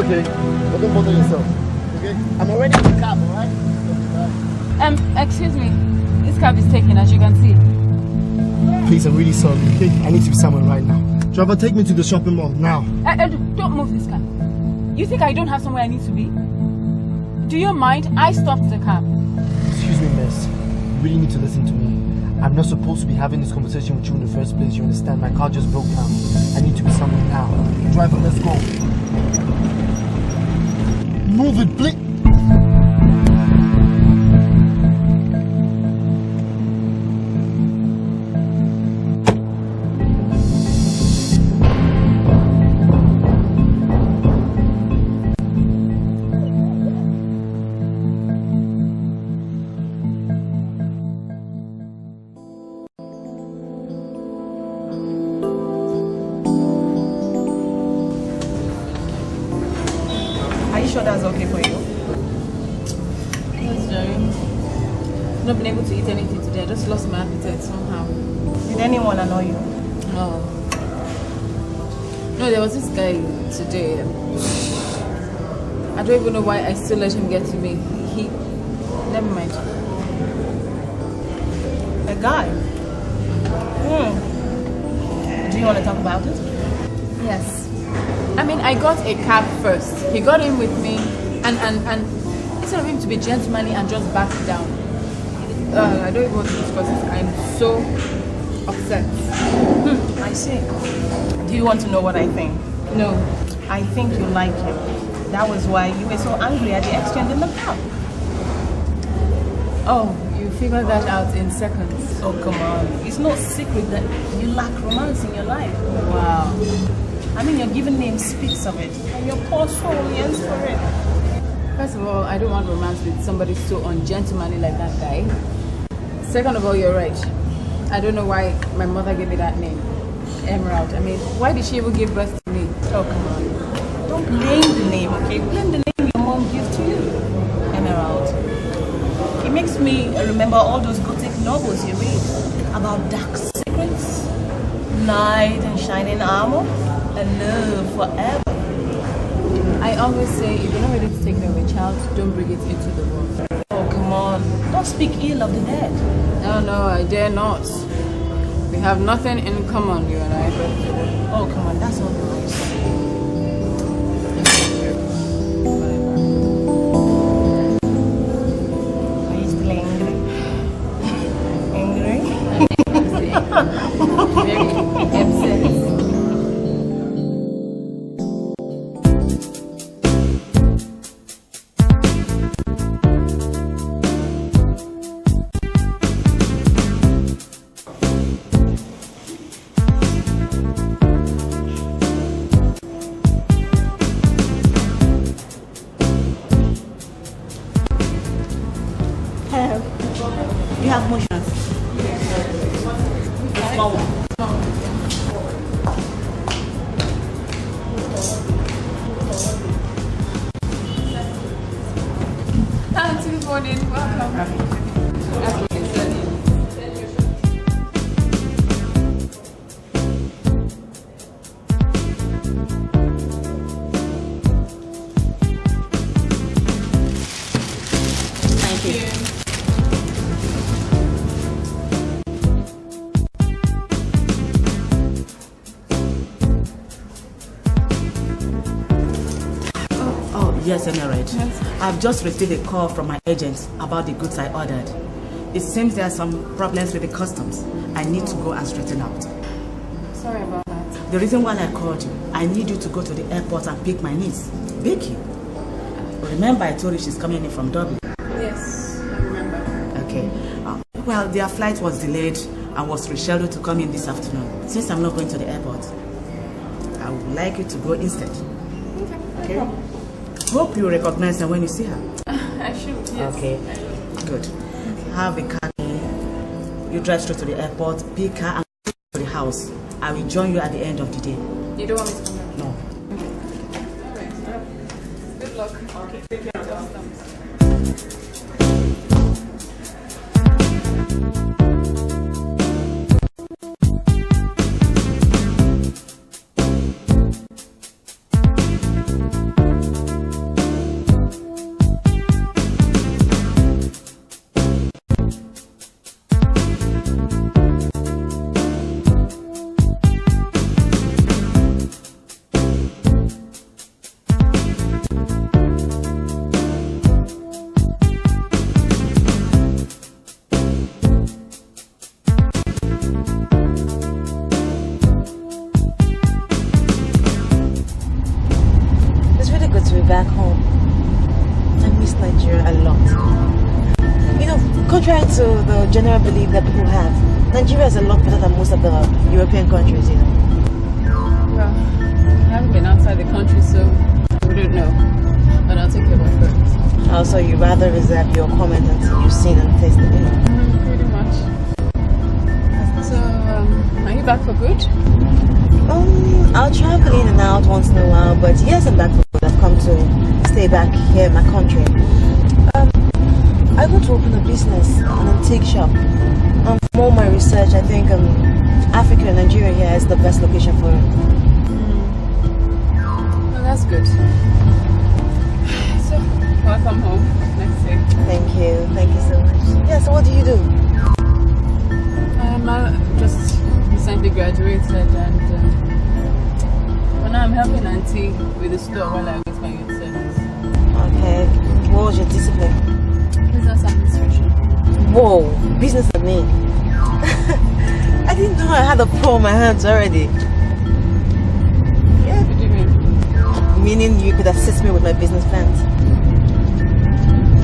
okay? But don't bother yourself, okay? I'm already in the cab, alright? Excuse me. This cab is taken, as you can see. Please, I'm really sorry, okay? I need to be somewhere right now. Driver, take me to the shopping mall, now. Don't move this car. You think I don't have somewhere I need to be? Do you mind? I stopped the cab. Excuse me, miss. You really need to listen to me. I'm not supposed to be having this conversation with you in the first place, you understand? My car just broke down. I need to be somewhere now. Driver, let's go. Move it, please. That's okay for you? Yes, Jerry. I've not been able to eat anything today. I just lost my appetite somehow. Did anyone annoy you? No. No, there was this guy today. I don't even know why I still let him get to me. Never mind. A guy? Do you want to talk about it? Yes. I mean, I got a cab first. He got in with me, and instead of him to be gentlemanly and just back down, I don't even want to discuss this. I'm so upset. I see. Do you want to know what I think? No. I think you like him. That was why you were so angry at the exchange in the cab. Oh, you figured that out in seconds. Oh, come on. It's no secret that you lack romance in your life. Wow. I mean, your given name speaks of it, and your poor soul yearns for it. First of all, I don't want romance with somebody so ungentlemanly like that guy. Second of all, you're right. I don't know why my mother gave me that name, Emerald. I mean, why did she even give birth to me? Oh, come on. Don't blame the name, okay? Blame the name your mom gave to you, Emerald. It makes me remember all those gothic novels you read about dark secrets, knight in shining armor, and love forever. I always say, if you're not ready to take care of a child, don't bring it into the world. Oh, come on. Don't speak ill of the dead. No, I dare not. We have nothing in common, you and I. Oh, come on. That's not nice. Are you still angry? Angry? Very upset. You have motions. Small one. Good morning. Welcome. Thank you. Yes, Emerald. Yes. I've just received a call from my agent about the goods I ordered. It seems there are some problems with the customs. I need to go and straighten out. Sorry about that. The reason why I called you, I need you to go to the airport and pick my niece, Vicky. Remember I told you she's coming in from Dublin? Yes, I remember. Okay. Well, their flight was delayed and was rescheduled to come in this afternoon. Since I'm not going to the airport, I would like you to go instead. Okay? Hope you recognize her when you see her. I should, yes. Okay, good. Have a car. You drive straight to the airport, pick her and go to the house. I will join you at the end of the day. You don't want me to come back? No. Okay. Good luck. Okay, take care of customs. contrary to the general belief that people have, Nigeria is a lot better than most of the European countries, you know. Well, I haven't been outside the country, so I wouldn't know. But I'll take your word for it. Also, you rather reserve your comment until you've seen and tasted it. Pretty much. So, are you back for good? I'll travel in and out once in a while, but yes, I'm back for good. I've come to stay back here in my country. I want to open a business, an antique shop. From all my research, I think Africa and Nigeria here is the best location for it. Well, that's good. So, welcome home. Next day. Thank you so much. Yeah, so what do you do? I just recently graduated and well, now I'm helping Auntie with the store while I wait my youth service. Okay, what was your discipline? Business administration. Whoa, business admin. I didn't know I had a pro on my hands already. Yeah. What do you mean? Meaning you could assist me with my business plans?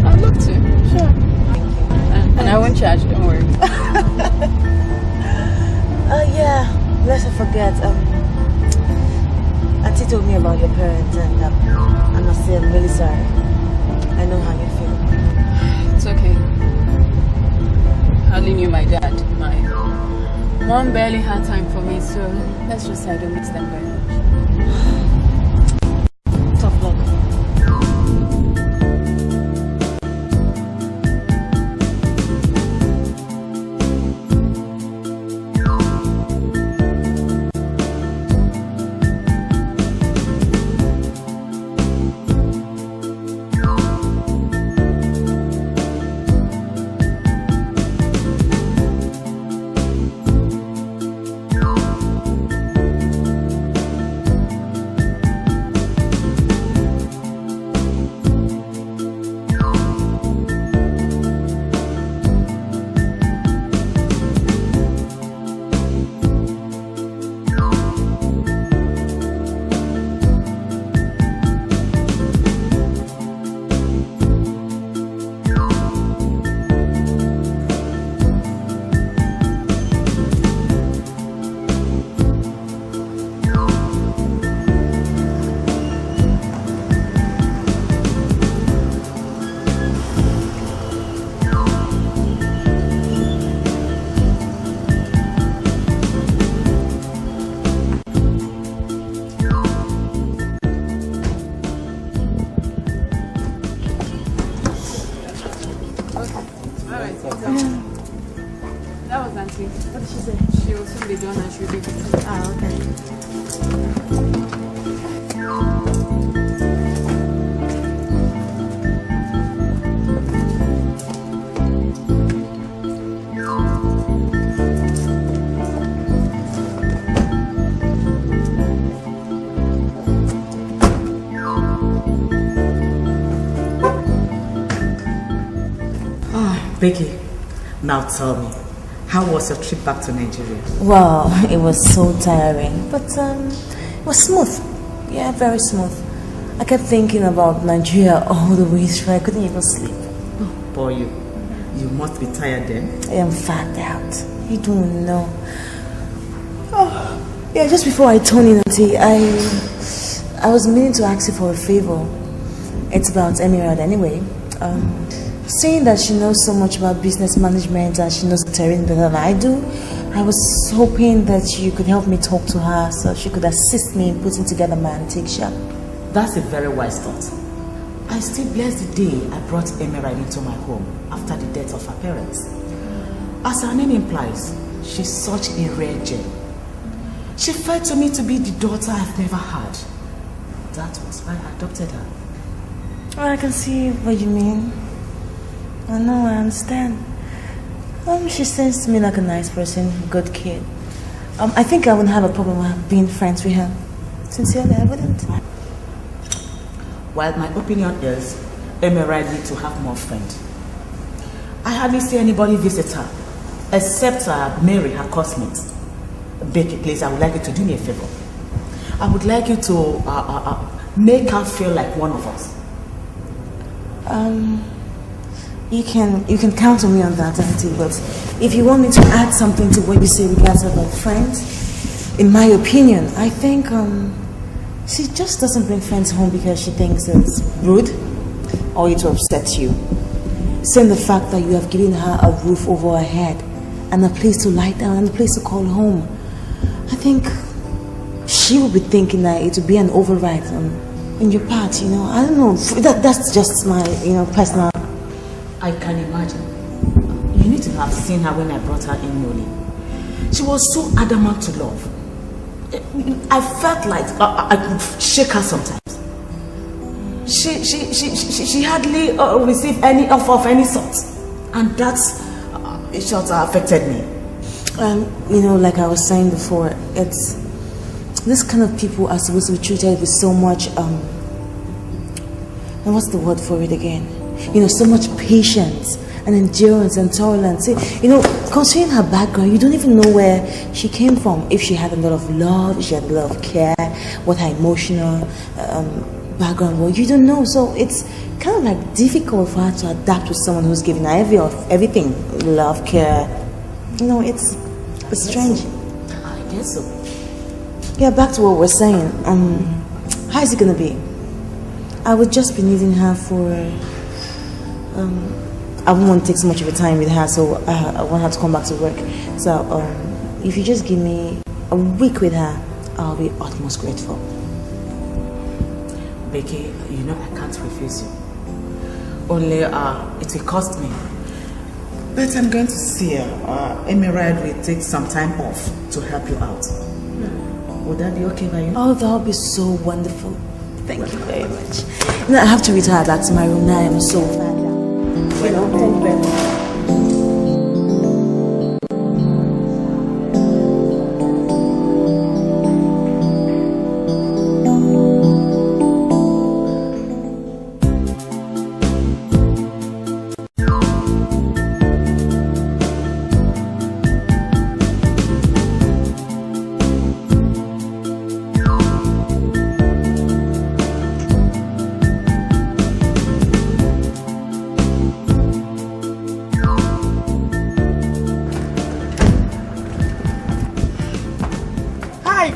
I'd love to. Sure. Thank you. And I won't charge, don't worry. Yeah, lest I forget, Auntie told me about your parents and I must say I'm really sorry. I know how you feel. It's okay. I hardly knew my dad. My mom barely had time for me, so let's just say I don't miss them very much. Tough luck. That was Auntie. What did she say? She will soon be done and she'll be good. Ah, okay. Becky, now tell me, how was your trip back to Nigeria? Well, it was so tiring, but it was smooth. Yeah, very smooth. I kept thinking about Nigeria all the way through. I couldn't even sleep. Oh, boy, you must be tired then. I am fagged out. You don't know. Oh, yeah, just before I turn in, Auntie, I was meaning to ask you for a favor. It's about Emerald anyway. Seeing that she knows so much about business management and she knows the terrain better than I do, I was hoping that you could help me talk to her so she could assist me in putting together my antique shop. That's a very wise thought. I still bless the day I brought Emerald into my home after the death of her parents. As her name implies, she's such a rare gem. She felt to me to be the daughter I've never had. That was why I adopted her. Well, I can see what you mean. I know, I understand. She seems to me like a nice person, good kid. I think I wouldn't have a problem with being friends with her. Sincerely, I wouldn't. Well, my opinion is Emerald needs to have more friends. I hardly see anybody visit her, except Mary, her classmate. Becky, please, I would like you to do me a favor. I would like you to make her feel like one of us. You can count on me on that, Auntie, but if you want me to add something to what you say regards about friends, in my opinion, I think she just doesn't bring friends home because she thinks it's rude or it will upset you. Same the fact that you have given her a roof over her head and a place to lie down and a place to call home. I think she will be thinking that it will be an override on your part, you know. I don't know. That's just my, personal. I can imagine. You need to have seen her when I brought her in Nolly. She was so adamant to love. I felt like I could shake her sometimes. She hardly received any offer of any sort, and that's it affected me. Like I was saying before, it's this kind of people are supposed to be treated with so much and what's the word for it again? So much patience and endurance and tolerance. Considering her background, you don't even know where she came from. If she had a lot of love, if she had a lot of care, what her emotional background was, you don't know. So it's kind of like difficult for her to adapt with someone who's giving her everything, love, care. It's strange. I guess so. Yeah, back to what we're saying. How is it gonna be? I would just be needing her for. I won't want to take so much of your time with her, so I want her to come back to work. So if you just give me a week with her, I'll be utmost grateful. Becky, I can't refuse you. Only it will cost me. But I'm going to see her. Emerald will take some time off to help you out. Would that be okay by you? Oh, that would be so wonderful. Thank you very much. I have to retire back to my room now. I'm so tired. Thank you very much.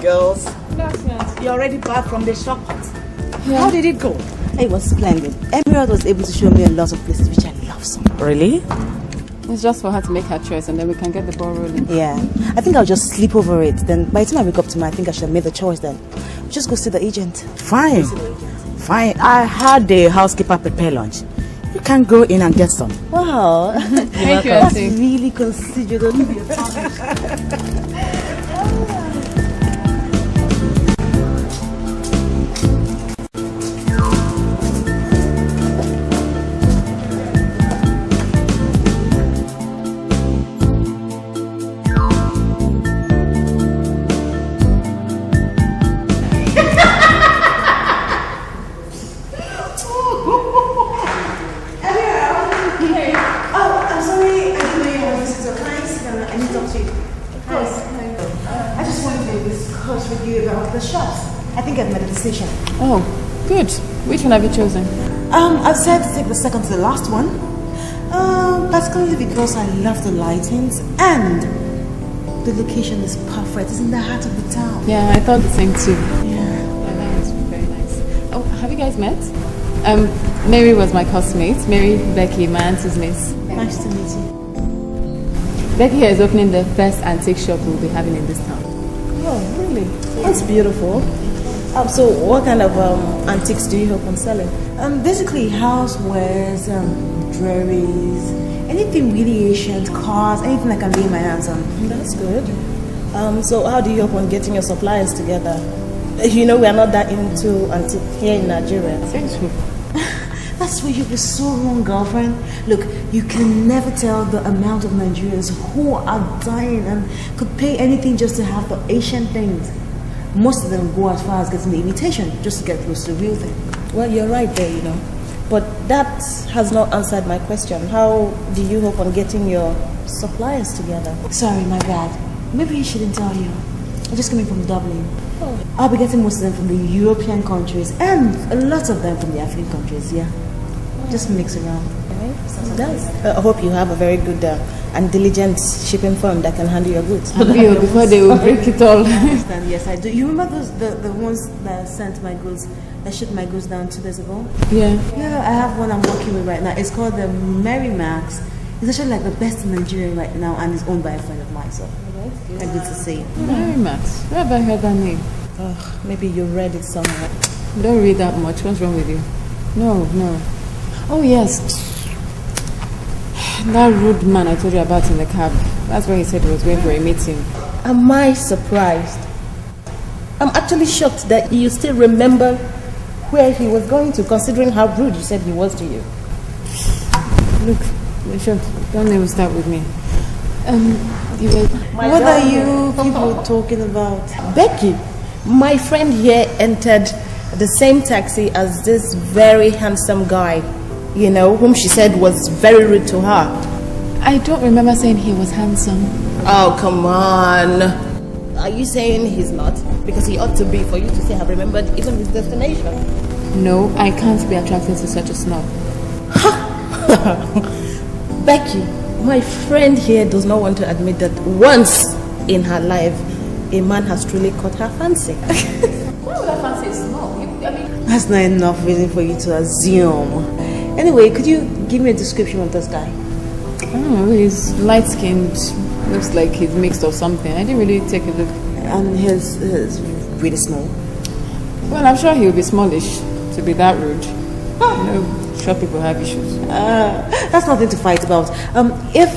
Girls, you're already back from the shop. Yeah. How did it go? It was splendid. Emerald was able to show me a lot of places which I love so much. Really? It's just for her to make her choice and then we can get the ball rolling. Yeah, I think I'll just sleep over it. Then by the time I wake up tomorrow, I think I should have made the choice then. Just go see the agent. Fine. Fine. I had the housekeeper prepare lunch. You can go in and get some. Wow. Thank you, That's really considerate of you. Oh, good. Which one have you chosen? I've decided to take the second to the last one. Particularly because I love the lightings and the location is perfect. It's in the heart of the town. Yeah, I thought the same too. Yeah. That was very nice. Oh, have you guys met? Mary was my classmate. Mary, Becky, my auntie's niece. Nice to meet you. Becky here is opening the first antique shop we'll be having in this town. Oh, really? That's beautiful. So what kind of antiques do you hope on selling? Basically housewares, jewelries, anything really ancient, cars, anything I can lay my hands on. That's good. So how do you hope on getting your suppliers together? We are not that into antique here in Nigeria. That's where you'll be so wrong, girlfriend. Look, you can never tell the amount of Nigerians who are dying and could pay anything just to have the ancient things. Most of them go as far as getting the imitation just to get close to the real thing. Well, you're right there, But that has not answered my question. How do you hope on getting your suppliers together? Sorry, my bad. Maybe I shouldn't tell you. I'm just coming from Dublin. Oh. I'll be getting most of them from the European countries and a lot of them from the African countries, yeah. Oh. Just mix around. Right. It does. I hope you have a very good and diligent shipping firm that can handle your goods. Before they will break it all. Yes, I do. You remember the ones that sent my goods, that shipped my goods down 2 days ago? Yeah. Yeah, I have one I'm working with right now. It's called the Mary Max. It's actually like the best in Nigeria right now, and it's owned by a friend of mine. So, I'm good to see. Mary Max. Where have I heard that name? Maybe you read it somewhere. Don't read that much. What's wrong with you? No. Oh yes. That rude man I told you about in the cab. That's why he said he was going for a meeting. Am I surprised? I'm actually shocked that you still remember where he was going to, considering how rude you said he was to you. Look, Bishop, don't even start with me. What are you people talking about? Becky, my friend here entered the same taxi as this very handsome guy, you know, whom she said was very rude to her. I don't remember saying he was handsome. Oh, come on. Are you saying he's not? Because he ought to be for you to say have remembered even his destination. No, I can't be attracted to such a snob. Becky, my friend here does not want to admit that once in her life, a man has truly caught her fancy. Why would I fancy a snob? That's not enough reason for you to assume. Anyway, could you give me a description of this guy? I don't know, he's light-skinned, looks like he's mixed or something. I didn't really take a look. And he's really small. Well, I'm sure he'll be smallish to be that rude. You know, short people have issues. That's nothing to fight about. If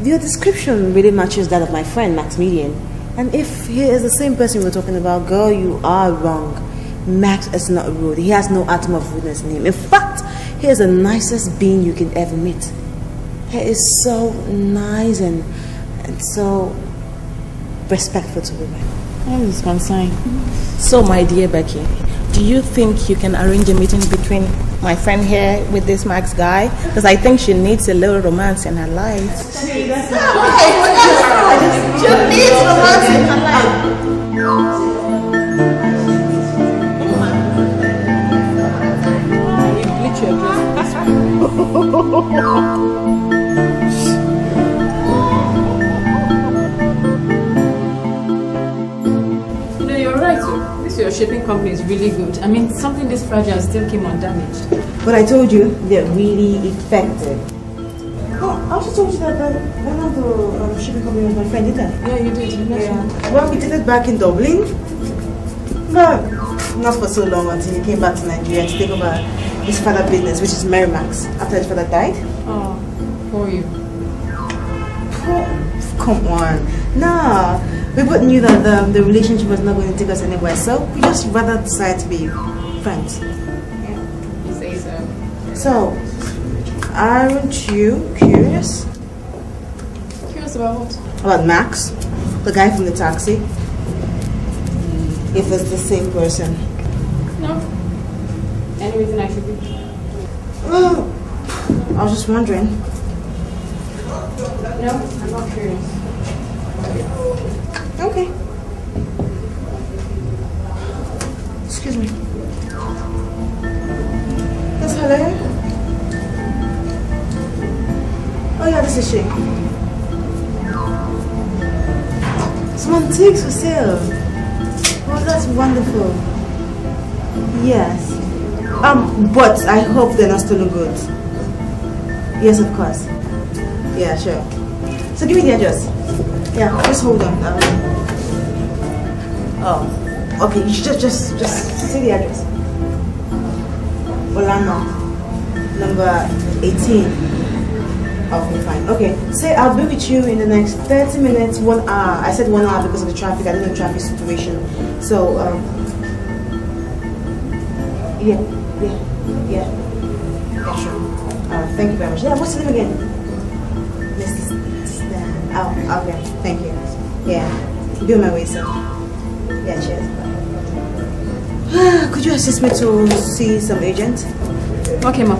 your description really matches that of my friend Maximilian, and if he is the same person we're talking about, girl, you are wrong. Max is not rude. He has no atom of rudeness in him. In fact, he is the nicest being you can ever meet. He is so nice and so respectful to women. That is concerned. So, my dear Becky, do you think you can arrange a meeting between my friend here with this Max guy? Because I think she needs a little romance in her life. She needs romance in her life. No, you're right. This your shipping company is really good. I mean, something this fragile still came undamaged. But I told you, they're really effective. Oh, I also told you that one of the shipping company was my friend, didn't I? Yeah, you did. Yeah. Well, we did it back in Dublin. But not for so long until he came back to Nigeria to take over his father's business, which is Merrimax, after his father died. Oh, poor you. Come on. Nah. We both knew that the relationship was not going to take us anywhere, so we just rather decided to be friends. You say so. So, aren't you curious? Curious about what? About Max, the guy from the taxi? If it's the same person. No. Any reason I should be? Well, I was just wondering. No, I'm not curious. Okay. Excuse me. Yes, hello? Oh yeah, this is she. Some antiques for sale. Oh, that's wonderful. Yes. But I hope they're not stolen goods. Yes, of course. Yeah, sure. So give me the address. Yeah, just hold on. Oh, okay. You should just say the address. Olano, number 18. Okay, fine. Okay, say I'll be with you in the next 30 minutes, 1 hour. I said 1 hour because of the traffic. I don't know the traffic situation. So, yeah, sure. Thank you very much. Yeah, what's your name again? Mrs. Stan. Oh, okay. Thank you. Yeah, be on my way, sir. Yeah, cheers. Could you assist me to see some agent? Okay, Mom.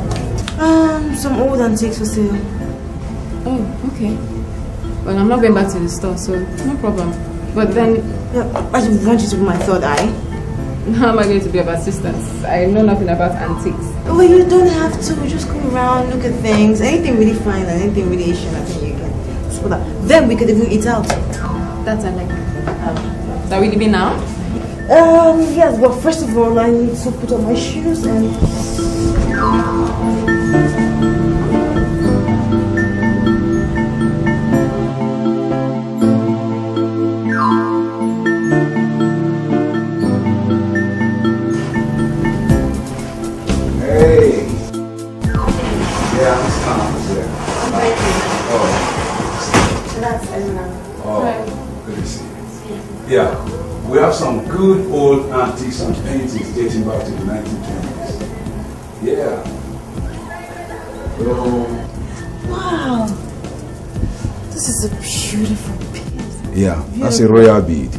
Some old antiques for sale. Oh, okay. Well, I'm not going back to the store, so no problem. But then... Yeah, I just want you to be my third eye. How am I going to be of assistance? I know nothing about antiques. Well, you don't have to. We just come around, look at things. Anything really fine and anything really Asian, I think you can spot that. Then we could even eat out. That's I like. So are we leaving now? Yes, but first of all, I need to put on my shoes and... Hey. Yeah, I'm Tom. Oh. That's enough. Oh, good to see you. Yeah, we have some good old antiques and paintings dating back to the 1920s. Yeah. Oh. Wow. This is a beautiful piece. Yeah, that's a royal bead.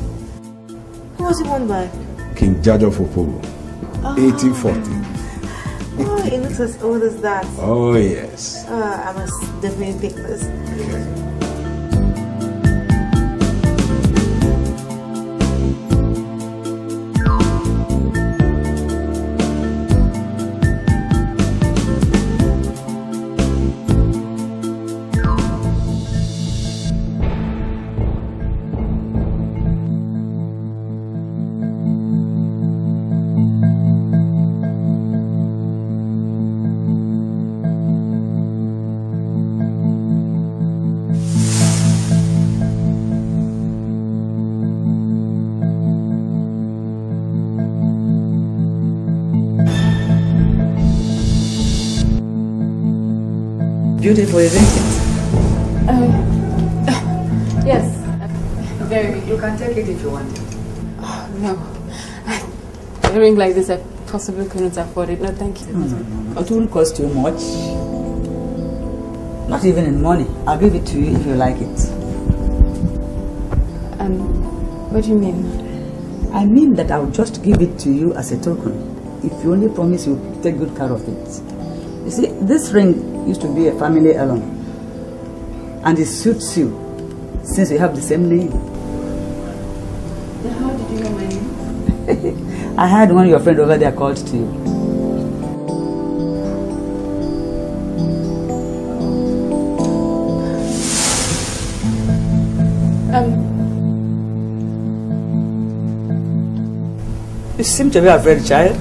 Who was it won by? King Genevive, 1840. Oh, it looks as old as that. Oh, yes. I must definitely pick this. Okay. Beautiful, isn't it? Yes. Very. You can take it if you want. Oh, no. A ring like this, I possibly couldn't afford it. No, thank you. No. It won't cost you much. Not even in money. I'll give it to you if you like it. What do you mean? I mean that I'll just give it to you as a token. If you only promise you'll take good care of it. You see, this ring used to be a family heirloom. And it suits you, since we have the same name. How did you know my name? I had one of your friends over there called to you. You seem to be afraid, child.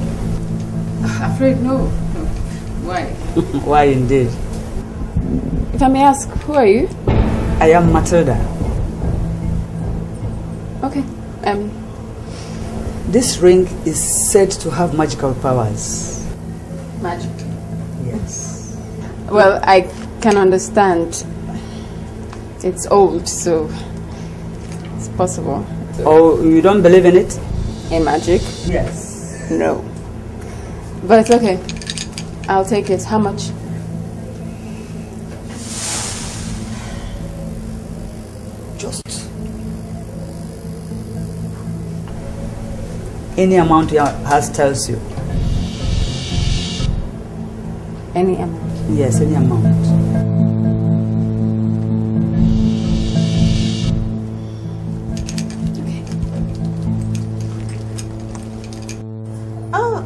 Afraid? No. Why? Why indeed? If I may ask, who are you? I am Matilda. Okay. This ring is said to have magical powers. Magic. Yes. Well, I can understand. It's old, so it's possible. Oh, you don't believe in it? In magic? Yes. No. But it's okay. I'll take it. How much? Just any amount your house tells you. Any amount? Yes, any amount.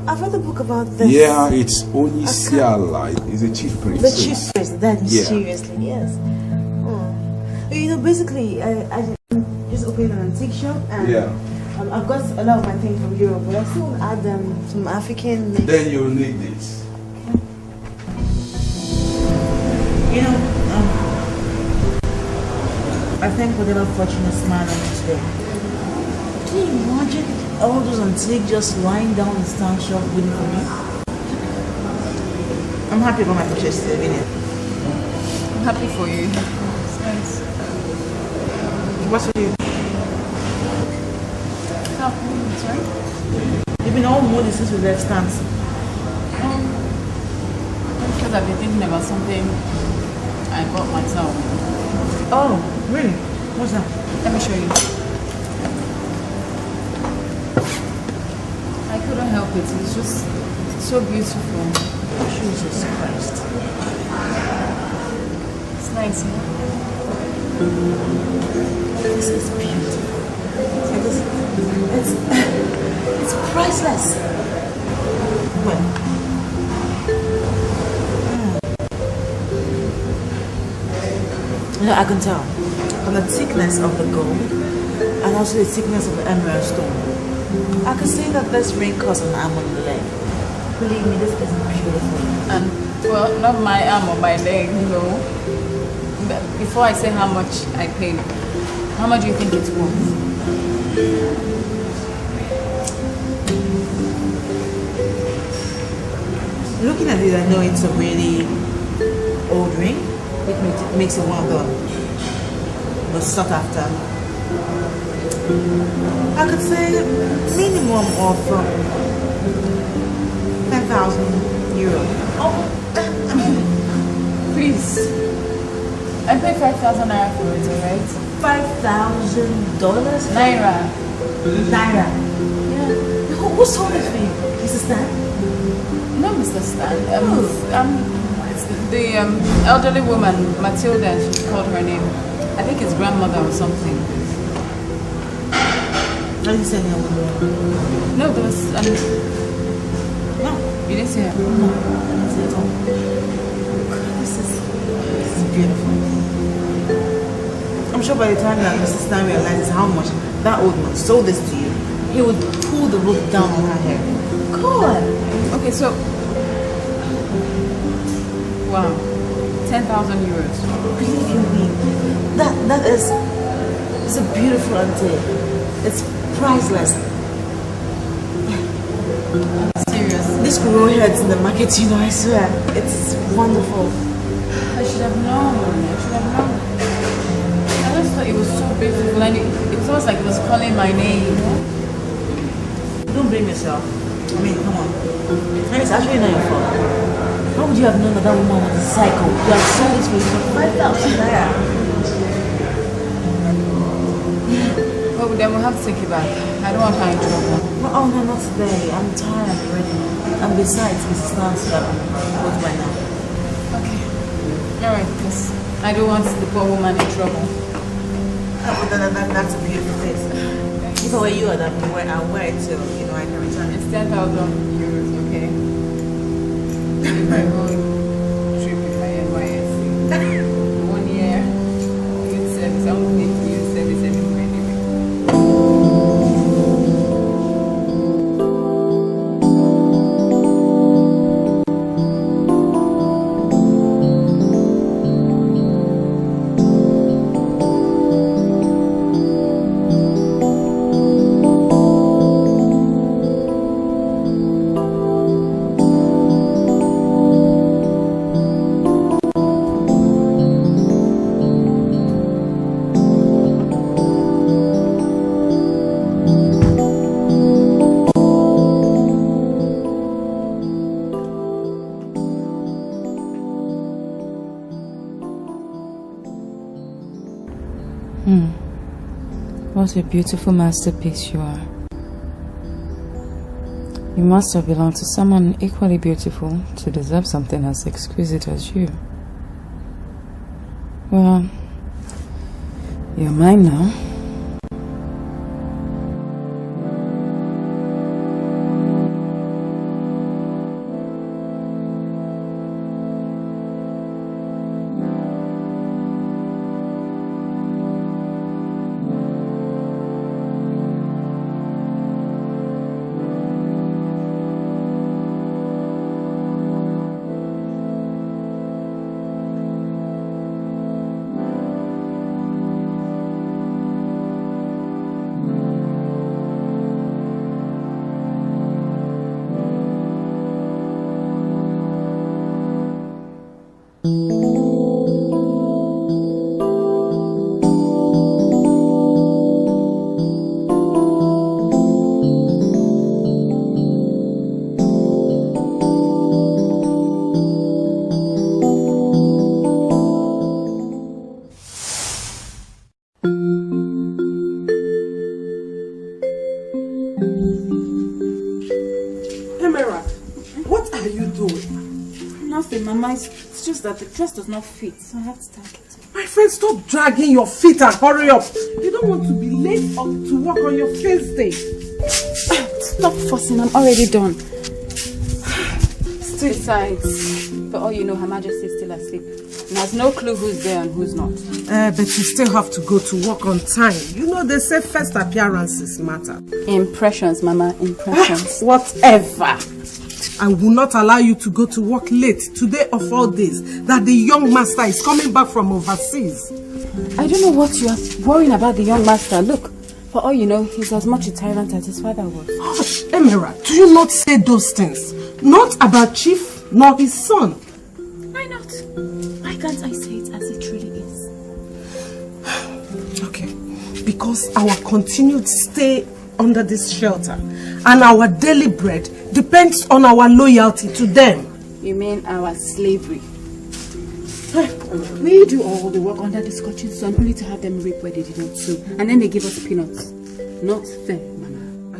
I've read a book about this. Yeah, it's only Siala. He's a chief priest. The chief priest, that Yeah. seriously, yes. You know, basically, I just opened an antique shop and I've got a lot of my things from Europe, but I still want to add some African mix. Then you'll need this. You know, I thank whatever fortune is smiling on me today. Can you imagine all those antiques just lying down in the stand shop waiting for me? I'm happy about my purchase today, really. I'm happy for you. It's nice. What's with you? Oh, sorry? You've been all moody since we left stands. Because I've been thinking about something I bought myself. Oh, really? What's that? Let me show you. I couldn't help it. It's just so beautiful. Jesus Christ. It's nice, yeah? This is beautiful. It's priceless. Well, you know, I can tell from the thickness of the gold and also the thickness of the emerald stone. I can see that this ring costs an arm on the leg. Believe me, this is beautiful. And well, not my arm or my leg, no. But before I say how much I paid, how much do you think it's worth? Looking at it, I know it's a really old ring. It makes it one of the most sought after. I could say minimum of 10,000 euros. Oh, please. I paid 5,000 naira for it, alright? $5,000? Naira. Naira. Yeah. Who sold it for you? Mrs. Stan? No, Mr. Stan. It's the elderly woman, Matilda, she called her name. I think it's grandmother or something. I didn't say anyone. No, there was. No, you didn't see her. No, I didn't see it all. This is beautiful. I'm sure by the time that Mrs. Stan realizes how much that old man sold this to you, he would pull the rope down on her hair. God! Okay, so. Wow. 10,000 euros. Believe you me, that is it's a beautiful antique. It's priceless. Serious. This could roll heads in the market, you know, I swear. It's wonderful. I should have known. I just thought it was so beautiful and it was almost like it was calling my name. Don't blame yourself. I mean, come on. And it's actually not your fault. How would you have known that that woman was a psycho? You have sold it for you for 5,000 naira. Well, then we'll have to take it back. I don't want her in trouble. No, oh no, not today. I'm tired already. And besides, Mrs. Nancy, I'm close by now. Okay. Alright, because I don't want the poor woman in trouble. That's a beautiful face. If I were you, I'll wear it till, you know, I can return it. It's 10,000 euros, okay? My whole trip with my NYSC. 1 year, youth service. I won't need to use service anymore anyway. What a beautiful masterpiece you are. You must have belonged to someone equally beautiful to deserve something as exquisite as you. Well, you're mine now. Nothing, Mama. It's just that the dress does not fit, so I have to tack it. My friend, stop dragging your feet and hurry up. You don't want to be late up to work on your first day. Stop fussing, I'm already done. Besides, for all you know, Her Majesty is still asleep. And has no clue who's there and who's not. But you still have to go to work on time. You know they say first appearances matter. Impressions, Mama, impressions. Whatever. I will not allow you to go to work late today of all days that the young master is coming back from overseas. I don't know what you are worrying about the young master. Look, for all you know, he's as much a tyrant as his father was. Hush, Emerald, do you not say those things? Not about Chief nor his son. Why not? Why can't I say it as it truly is? Okay, because our continued stay under this shelter and our daily bread depends on our loyalty to them. You mean our slavery? We do all the work under the scorching sun only to have them reap where they didn't sow, and then they give us peanuts. Not fair, Mama.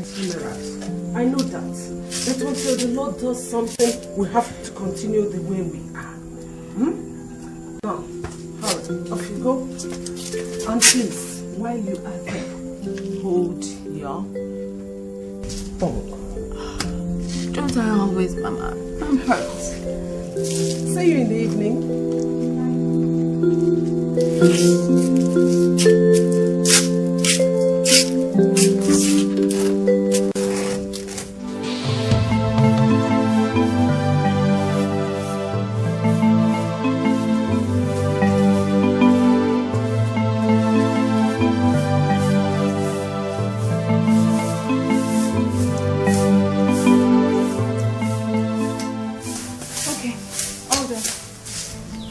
I know that. But until the Lord does something, we have to continue the way we are. Now, hurry, off you go. And please, while you are there, hold your tongue. Don't I always, Mama? I'm hurt. See you in the evening.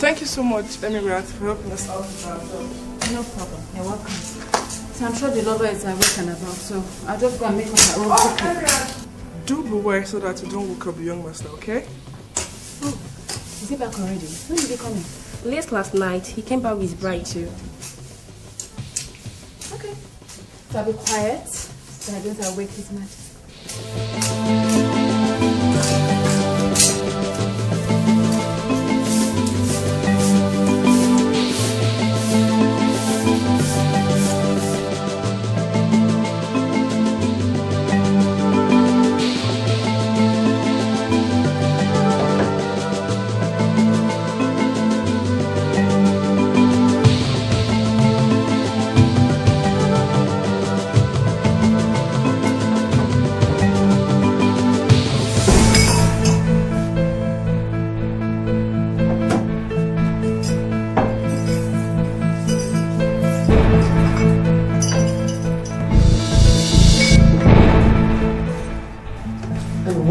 Thank you so much, Emirate, for helping us out with our job. No problem. You're welcome. So I'm sure the lover is awake and about, so I'll just go and make my own cooking. Do beware so that you don't wake up the young master, okay? Oh, is he back already? When did he come in? Late last night. He came back with his bride too. Okay. So I'll be quiet so I don't awake his majesty.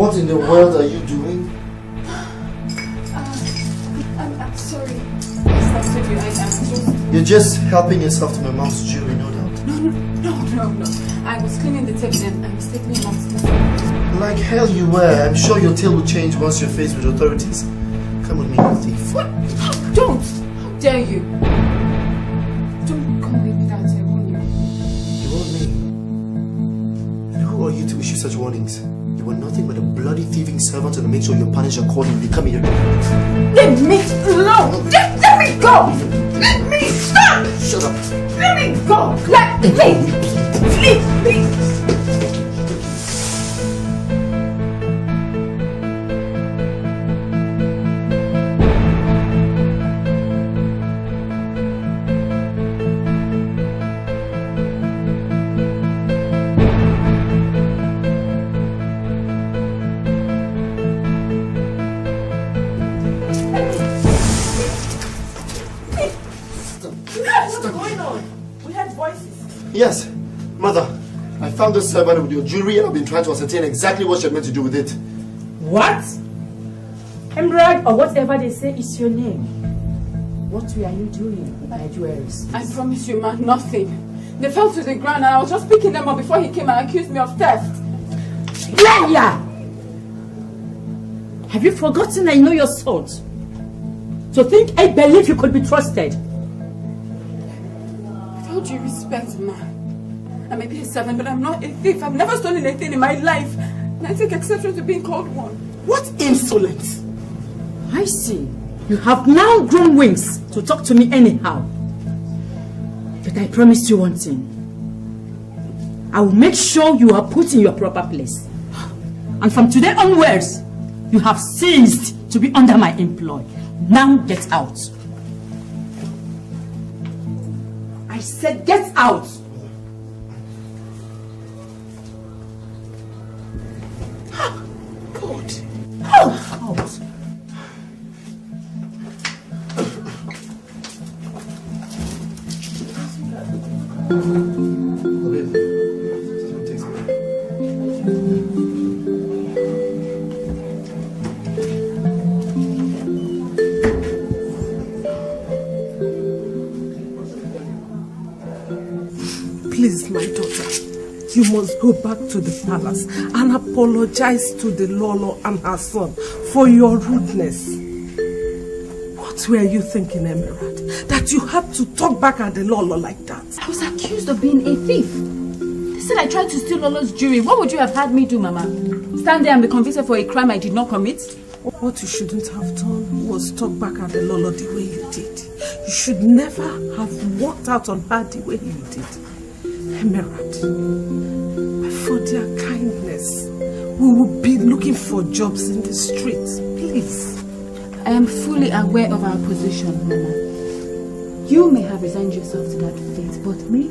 What in the world are you doing? I'm sorry. I'm just... You're just helping yourself to my mom's jewelry, no doubt. No. I was cleaning the table and I mistakenly knocked it. Like hell you were. I'm sure your tale will change once you're faced with authorities. Come with me, you thief. What? Don't! How dare you? Don't come with me without I warn you. You warned me? And who are you to issue such warnings? You were nothing but a bloody thieving servant and to make sure you're punished accordingly. Come here. Let me alone! Let me go! Let me stop! Shut up! Let me go! Let me! Please! Yes, Mother. I found this servant with your jewelry and I've been trying to ascertain exactly what she meant to do with it. What? Emerald or whatever they say is your name. What were you doing with my jewelries? I promise you, man, nothing. They fell to the ground and I was just picking them up before he came and accused me of theft. Liar! Have you forgotten I know your sort? So think I believe you could be trusted. With all due respect, man. I may be a servant, but I'm not a thief. I've never stolen anything in my life. And I take exception to being called one. What insolence! I see. You have now grown wings to talk to me anyhow. But I promise you one thing. I will make sure you are put in your proper place. And from today onwards, you have ceased to be under my employ. Now get out. I said get out. God. Oh, God. Please, my daughter, you must go back to the palace and apologize to the Lolo and her son for your rudeness. What were you thinking, Emerald? That you had to talk back at the Lolo like that? I was accused of being a thief. They said I tried to steal Lolo's jewelry. What would you have had me do, Mama? Stand there and be convicted for a crime I did not commit? What you shouldn't have done was talk back at the Lolo the way you did. You should never have walked out on her the way you did. Emerald, for their kindness, we will be looking for jobs in the streets. Please. I am fully aware of our position, Mama. You may have resigned yourself to that fate, but me?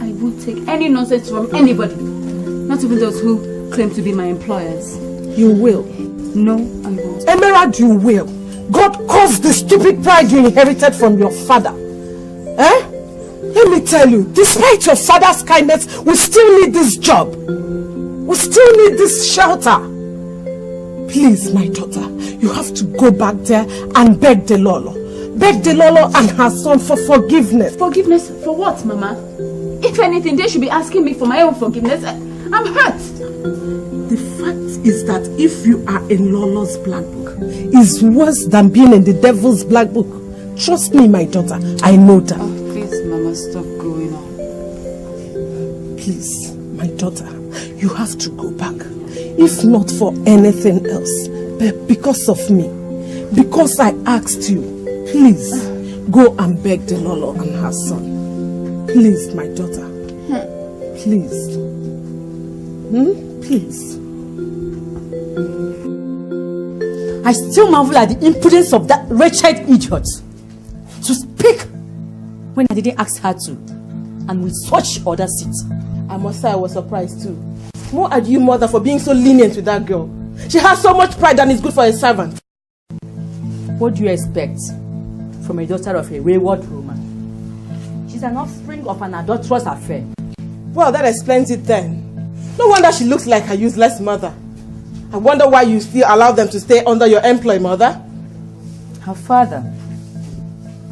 I won't take any nonsense from anybody. Not even those who claim to be my employers. You will. No, I won't. Emerald, you will. God caused the stupid pride you inherited from your father. Eh? Let me tell you, despite your father's kindness, we still need this job. We still need this shelter. Please, my daughter, you have to go back there and beg the Lolo. Beg the Lolo and her son for forgiveness. Forgiveness for what, Mama? If anything, they should be asking me for my own forgiveness. I'm hurt. The fact is that if you are in Lolo's black book, it's worse than being in the devil's black book. Trust me, my daughter, I know that. Oh, please, Mama, stop going on. Please, my daughter, you have to go back. If not for anything else, but because of me, because I asked you, please, go and beg the Lolo and her son. Please, my daughter. Please. Please. I still marvel at the impudence of that wretched idiot to speak when I didn't ask her to, and with such audacity. I must say I was surprised too. More at you, mother, for being so lenient with that girl. She has so much pride and is good for a servant. What do you expect from a daughter of a wayward woman? She's an offspring of an adulterous affair. Well, that explains it then. No wonder she looks like her useless mother. I wonder why you still allow them to stay under your employ, mother. Her father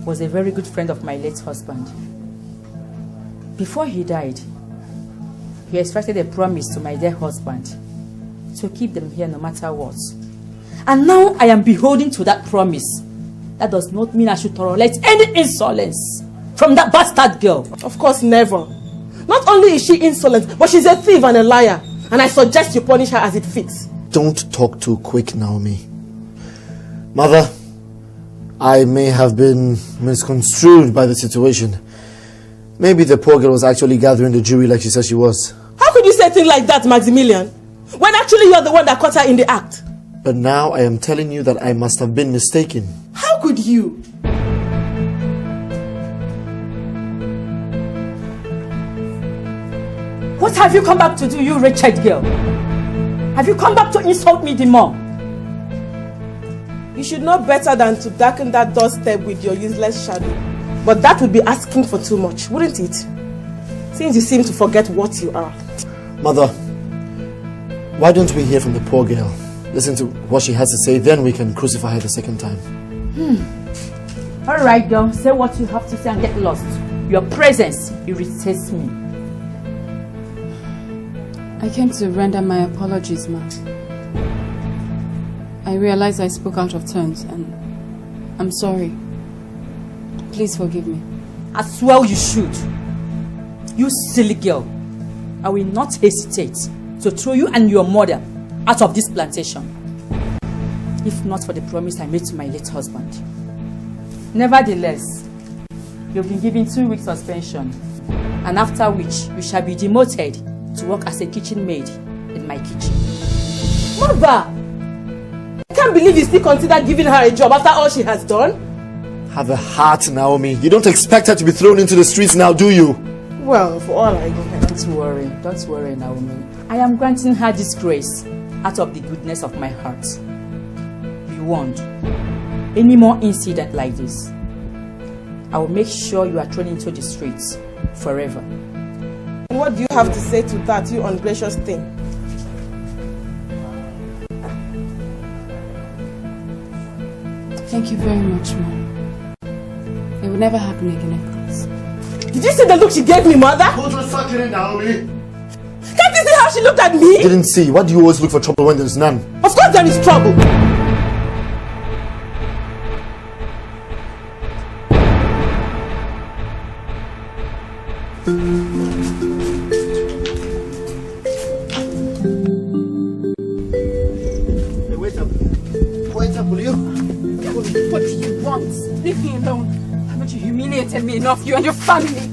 was a very good friend of my late husband. Before he died, he extracted a promise to my dear husband to keep them here no matter what. And now I am beholden to that promise. That does not mean I should tolerate any insolence from that bastard girl. Of course, never. Not only is she insolent, but she's a thief and a liar. And I suggest you punish her as it fits. Don't talk too quick, Naomi. Mother, I may have been misconstrued by the situation. Maybe the poor girl was actually gathering the jewelry like she said she was. How could you say things like that, Maximilian? When actually you're the one that caught her in the act. But now I am telling you that I must have been mistaken. How could you? What have you come back to do, you wretched girl? Have you come back to insult me the more? You should know better than to darken that doorstep with your useless shadow. But that would be asking for too much, wouldn't it? Since you seem to forget what you are. Mother, why don't we hear from the poor girl? Listen to what she has to say, then we can crucify her the second time. Alright, girl, say what you have to say and get lost. Your presence irritates me. I came to render my apologies, Ma. I realize I spoke out of turn, and I'm sorry. Please forgive me. As well you should. You silly girl. I will not hesitate to throw you and your mother out of this plantation. If not for the promise I made to my late husband. Nevertheless, you've been given 2 weeks suspension. And after which, you shall be demoted to work as a kitchen maid in my kitchen. Mother! I can't believe you still consider giving her a job after all she has done. Have a heart, Naomi. You don't expect her to be thrown into the streets now, do you? Well, for all I know. Don't worry, Naomi. I am granting her this grace out of the goodness of my heart. Be warned. Any more incident like this, I will make sure you are thrown into the streets forever. And what do you have to say to that, you ungracious thing? Thank you very much, Mom. It will never happen again, I promise. Did you see the look she gave me, Mother? Hold your sucking, Naomi. Can't you see how she looked at me? Didn't see. Why do you always look for trouble when there's none? Of course there is trouble. Hey, wait up. Wait up, will you? What do you want? Leave me alone. Haven't you humiliated me enough, you and your family?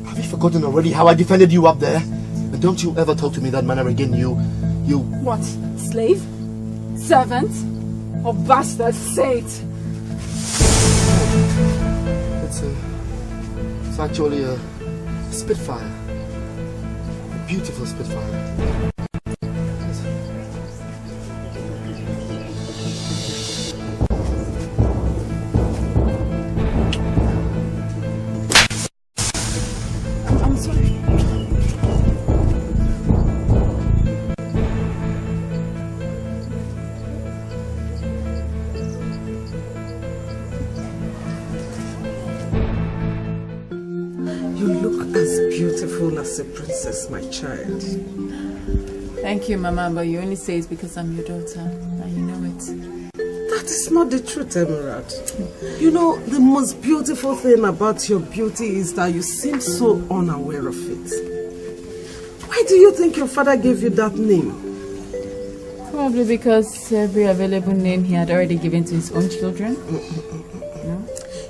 Have you forgotten already how I defended you up there? And don't you ever talk to me that manner again, you... What? Slave? Servant? Or bastard? Say it. It's actually a Spitfire. A beautiful Spitfire. I'm sorry. You look as beautiful as a princess, my child. Thank you, Mama, but you only say it because I'm your daughter, and you know it. That is not the truth, Emerald. You know, the most beautiful thing about your beauty is that you seem so unaware of it. Why do you think your father gave you that name? Probably because every available name he had already given to his own children. No?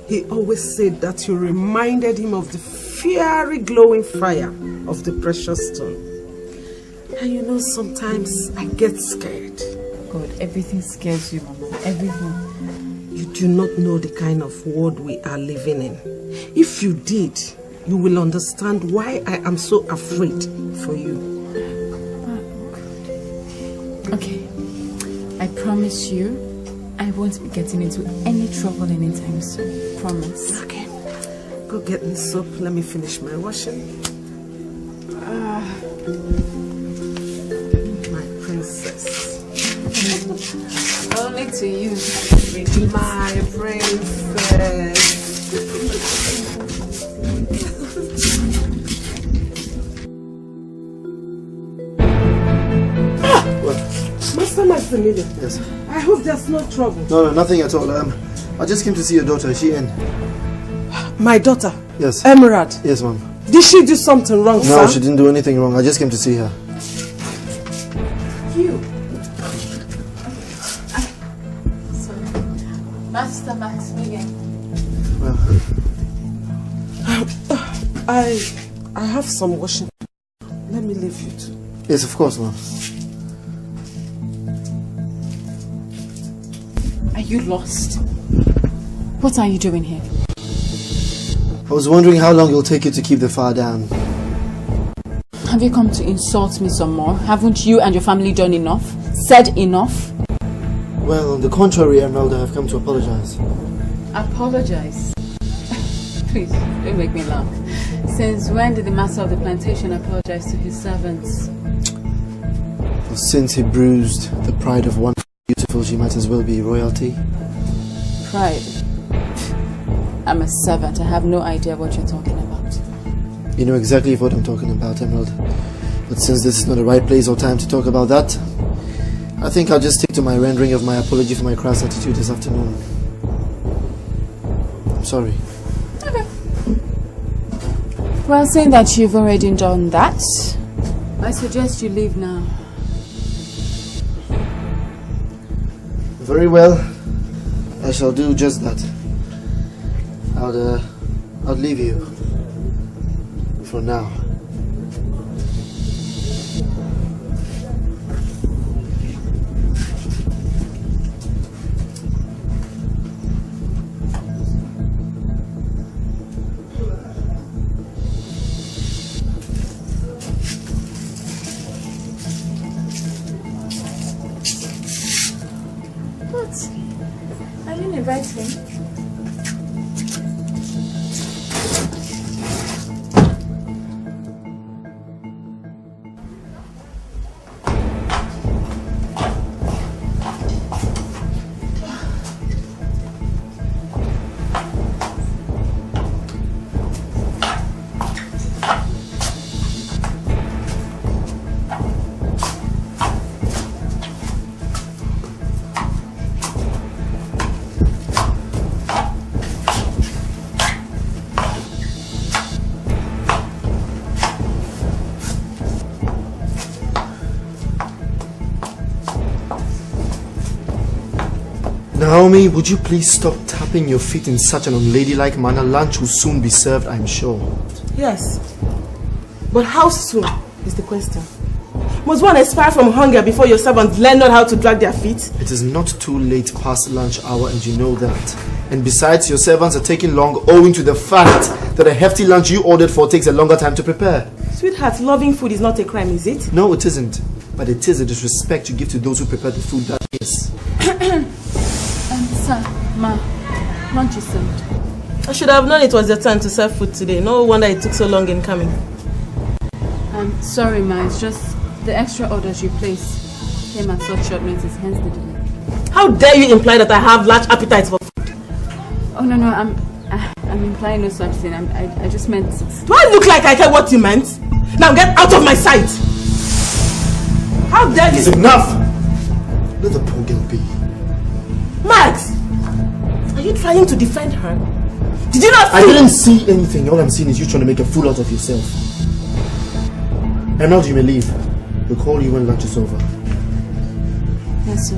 He always said that you reminded him of the fiery glowing fire of the precious stone. And you know, sometimes I get scared. God, everything scares you, Mama. Everything. You do not know the kind of world we are living in. If you did, you will understand why I am so afraid for you. Okay. I promise you, I won't be getting into any trouble anytime soon. Promise. Okay. Go get me soap. Let me finish my washing. My princess. Only to you. My princess. Master Maximilian. Yes. I hope there's no trouble. No, nothing at all. I just came to see your daughter. Is she in? My daughter? Yes. Emerald? Yes, ma'am. Did she do something wrong, sir? No, she didn't do anything wrong. I just came to see her. You. Sorry. Master Maximilian. Well, I have some washing. Let me leave you too. yes, of course, ma'am. Are you lost? What are you doing here? I was wondering how long it'll take you to keep the fire down. Have you come to insult me some more? Haven't you and your family done enough? Said enough? Well, on the contrary, Emerald, I have come to apologize. Apologize? Please, don't make me laugh. Since when did the master of the plantation apologize to his servants? For since he bruised the pride of one beautiful, she might as well be royalty. Pride? I'm a servant. I have no idea what you're talking about. You know exactly what I'm talking about, Emerald. But since this is not the right place or time to talk about that, I think I'll just stick to my rendering of my apology for my crass attitude this afternoon. I'm sorry. Okay. Well, seeing that you've already done that, I suggest you leave now. Very well. I shall do just that. I'll I'll leave you. For now. What? I didn't invite him. Naomi, would you please stop tapping your feet in such an unladylike manner? Lunch will soon be served, I'm sure. Yes. But how soon is the question? Must one expire from hunger before your servants learn not how to drag their feet? It is not too late past lunch hour and you know that. And besides, your servants are taking long owing to the fact that a hefty lunch you ordered for takes a longer time to prepare. Sweetheart, loving food is not a crime, is it? No, it isn't. But it is a disrespect you give to those who prepare the food, that is. Sir, ma, lunch is served. I should have known it was your turn to serve food today. No wonder it took so long in coming. I'm sorry, ma. It's just the extra orders you placed came at such short notice, hence the delay. How dare you imply that I have large appetite for food? Oh, no, I'm implying no such thing. I just meant... Do I look like I care what you meant? Now get out of my sight! How dare you... It's enough! Let the poor girl be. Max! Are you trying to defend her? Did you not see? I didn't see anything. All I'm seeing is you trying to make a fool out of yourself. Emerald, you may leave. We'll call you when lunch is over. Yes, sir.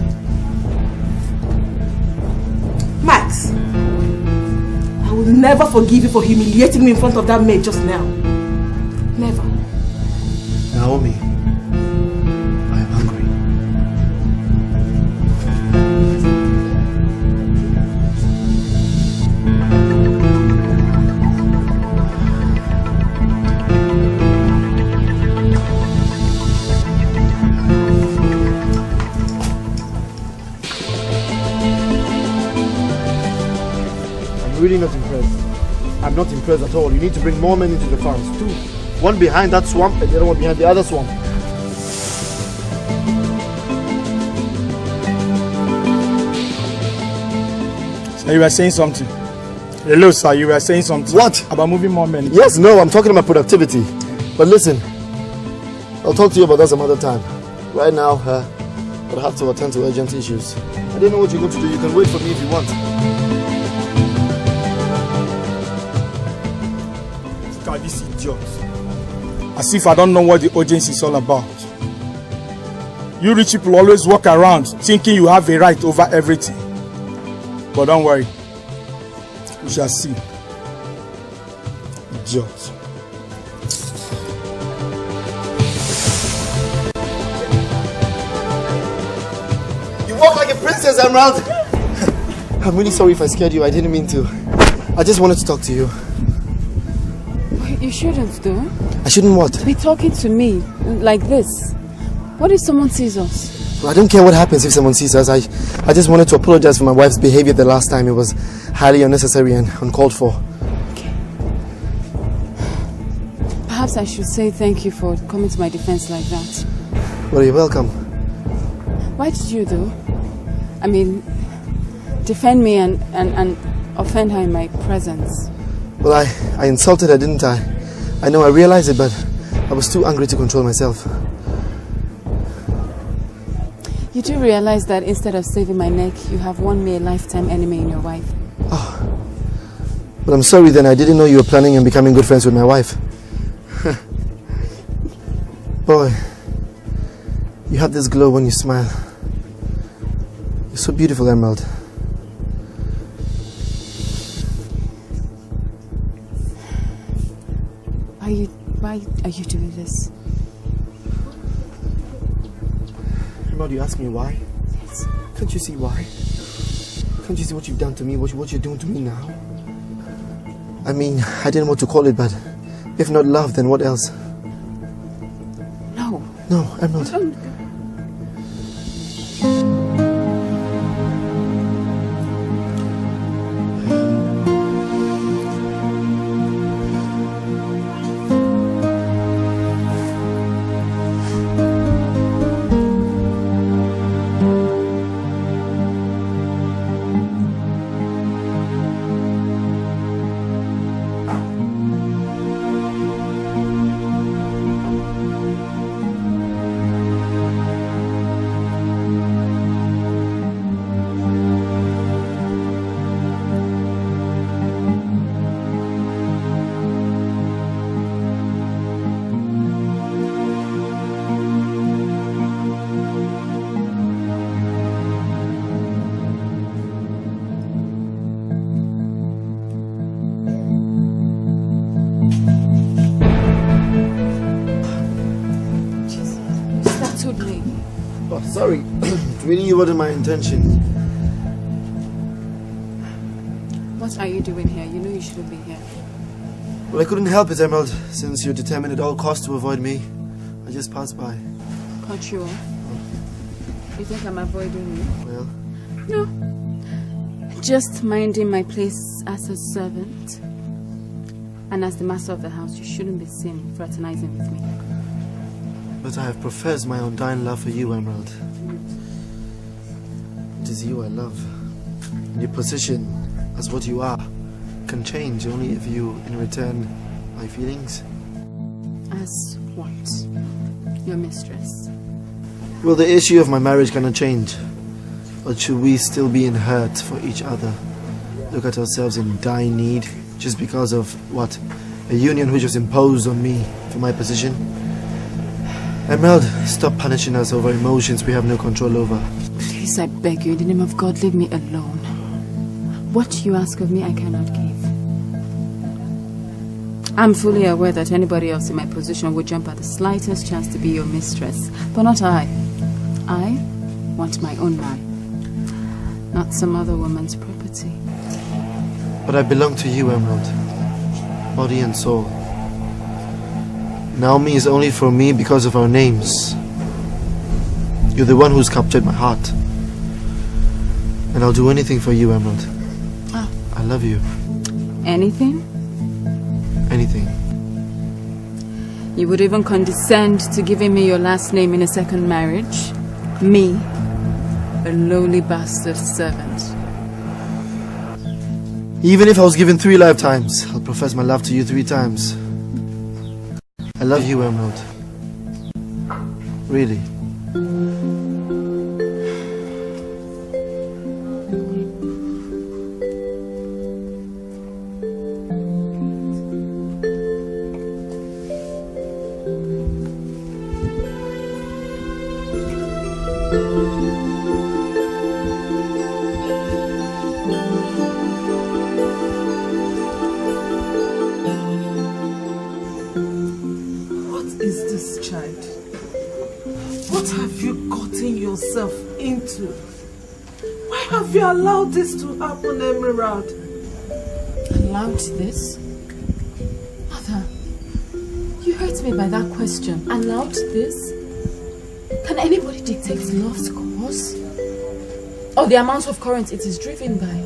Max! I will never forgive you for humiliating me in front of that maid just now. Never. Naomi, I am hungry. I'm really not impressed. I'm not impressed at all. You need to bring more men into the farms too. One behind that swamp and the other one behind the other swamp. So you were saying something. Hello, sir. You were saying something. What? About moving more men. Yes, no, I'm talking about productivity. But listen, I'll talk to you about that some other time. Right now, I'll have to attend to urgent issues. I don't know what you're going to do. You can wait for me if you want. Look at this idiot. As if I don't know what the urgency is all about. You rich people always walk around thinking you have a right over everything. But don't worry. We shall see. Idiot. You walk like a princess, Emerald. I'm really sorry if I scared you. I didn't mean to. I just wanted to talk to you. You shouldn't, though. I shouldn't what? Be talking to me like this. What if someone sees us? Well, I don't care what happens if someone sees us. I just wanted to apologize for my wife's behavior the last time. It was highly unnecessary and uncalled for. Okay. Perhaps I should say thank you for coming to my defense like that. Well, you're welcome. Why did you, though? I mean, defend me and offend her in my presence. Well, I insulted her, didn't I? I know, I realized it, but I was too angry to control myself. You do realize that instead of saving my neck, you have won me a lifetime enemy in your wife. Oh. But I'm sorry then, I didn't know you were planning on becoming good friends with my wife. Boy, you have this glow when you smile. You're so beautiful, Emerald. Why are you doing this? Emerald, you ask me why? Yes. Can't you see why? Can't you see what you've done to me, what you're doing to me now? I mean, I didn't know what to call it, but if not love, then what else? No. No, Emerald. Sorry, it really wasn't my intention. What are you doing here? You know you shouldn't be here. Well, I couldn't help it, Emerald. Since you're determined at all costs to avoid me, I just passed by. Cut you off? You think I'm avoiding you? Well? No. Just minding my place as a servant. And as the master of the house, you shouldn't be seen fraternizing with me. But I have professed my undying love for you, Emerald. It is you I love. And your position, as what you are, can change only if you, in return, my feelings. As what? Your mistress? Well, the issue of my marriage cannot change. But should we still be in hurt for each other? Look at ourselves in dire need, just because of, what? A union which was imposed on me for my position? Emerald, stop punishing us over emotions we have no control over. Please, I beg you, in the name of God, leave me alone. What you ask of me, I cannot give. I'm fully aware that anybody else in my position would jump at the slightest chance to be your mistress, but not I. I want my own man, not some other woman's property. But I belong to you, Emerald, body and soul. Naomi is only for me because of our names. You're the one who's captured my heart. And I'll do anything for you, Emerald. Ah. I love you. Anything? Anything. You would even condescend to giving me your last name in a second marriage? Me, a lowly bastard servant. Even if I was given 3 lifetimes, I'll profess my love to you 3 times. I love you, Emerald. Really. Allowed this to happen, Emerald. Allowed this? Mother, you hurt me by that question. Allowed this? Can anybody dictate love's course? Or the amount of current it is driven by?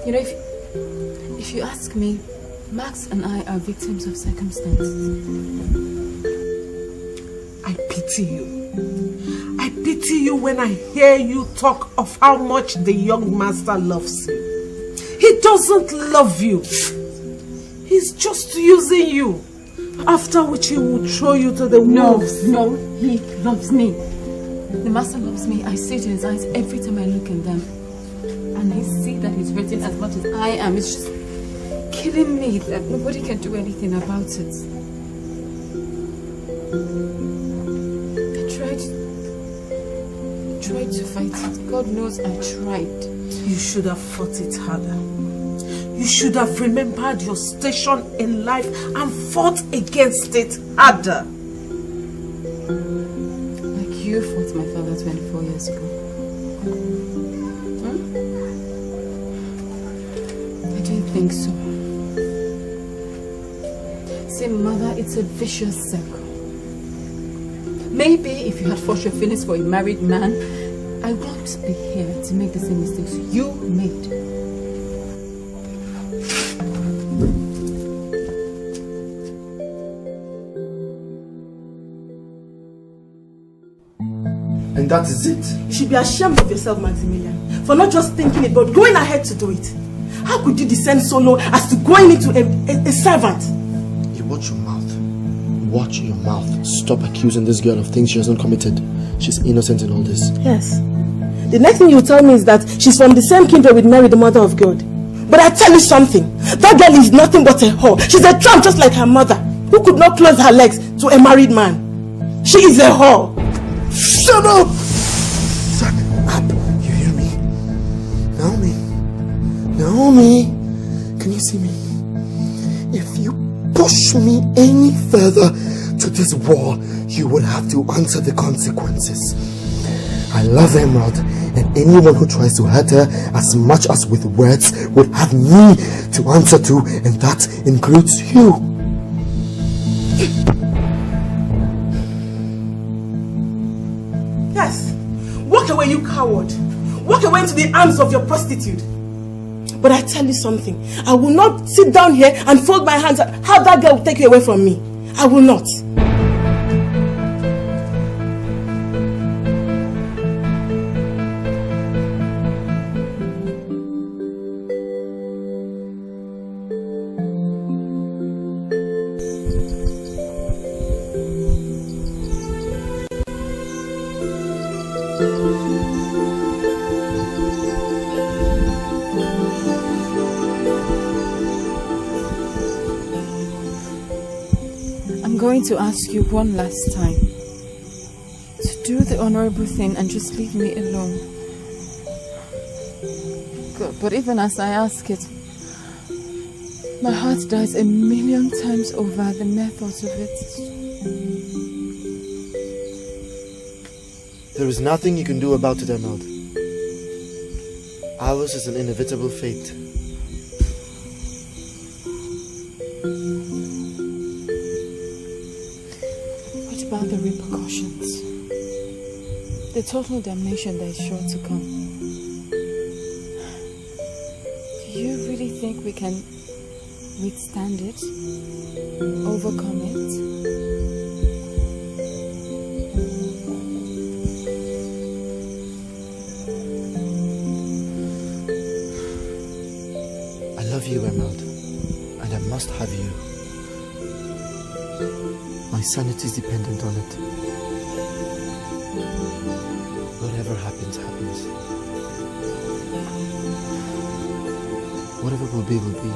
You know, if you ask me, Max and I are victims of circumstances. I pity you. I pity you when I hear you talk of how much the young master loves you. He doesn't love you. He's just using you. After which he will throw you to the wolves. No, he loves me. The master loves me. I see it in his eyes every time I look in them. And I see that he's hurting as much as I am. It's just killing me that nobody can do anything about it. I tried to fight it. God knows I tried. You should have fought it harder. You should have remembered your station in life and fought against it harder. Like you fought my father 24 years ago. I don't think so. See, Mother, it's a vicious circle. Maybe if you had fought your feelings for a married man, I won't be here to make the same mistakes you made. And that is it? You should be ashamed of yourself, Maximilian, for not just thinking it, but going ahead to do it. How could you descend so low as to going into a servant? You watch your mouth. Watch your mouth. Stop accusing this girl of things she hasn't committed. She's innocent in all this. Yes. The next thing you tell me is that she's from the same kindred with Mary, the mother of God. But I tell you something. That girl is nothing but a whore. She's a tramp just like her mother, who could not close her legs to a married man. She is a whore. Shut up! Shut up! You hear me? Naomi. Naomi! Can you see me? If you push me any further to this wall, you will have to answer the consequences. I love Emerald, and anyone who tries to hurt her as much as with words would have me to answer to, and that includes you. Yes. Walk away, you coward. Walk away into the arms of your prostitute. But I tell you something. I will not sit down here and fold my hands and have that girl take you away from me. I will not. I'm going to ask you one last time to do the honorable thing and just leave me alone. God, but even as I ask it, my heart dies 1,000,000 times over the mere thought of it. There is nothing you can do about it, Emerald. Ours is an inevitable fate. What about the repercussions? The total damnation that is sure to come. Do you really think we can withstand it? Overcome it? I love you, Emerald, and I must have you. My sanity is dependent on it. Whatever happens, happens. Whatever will be, will be.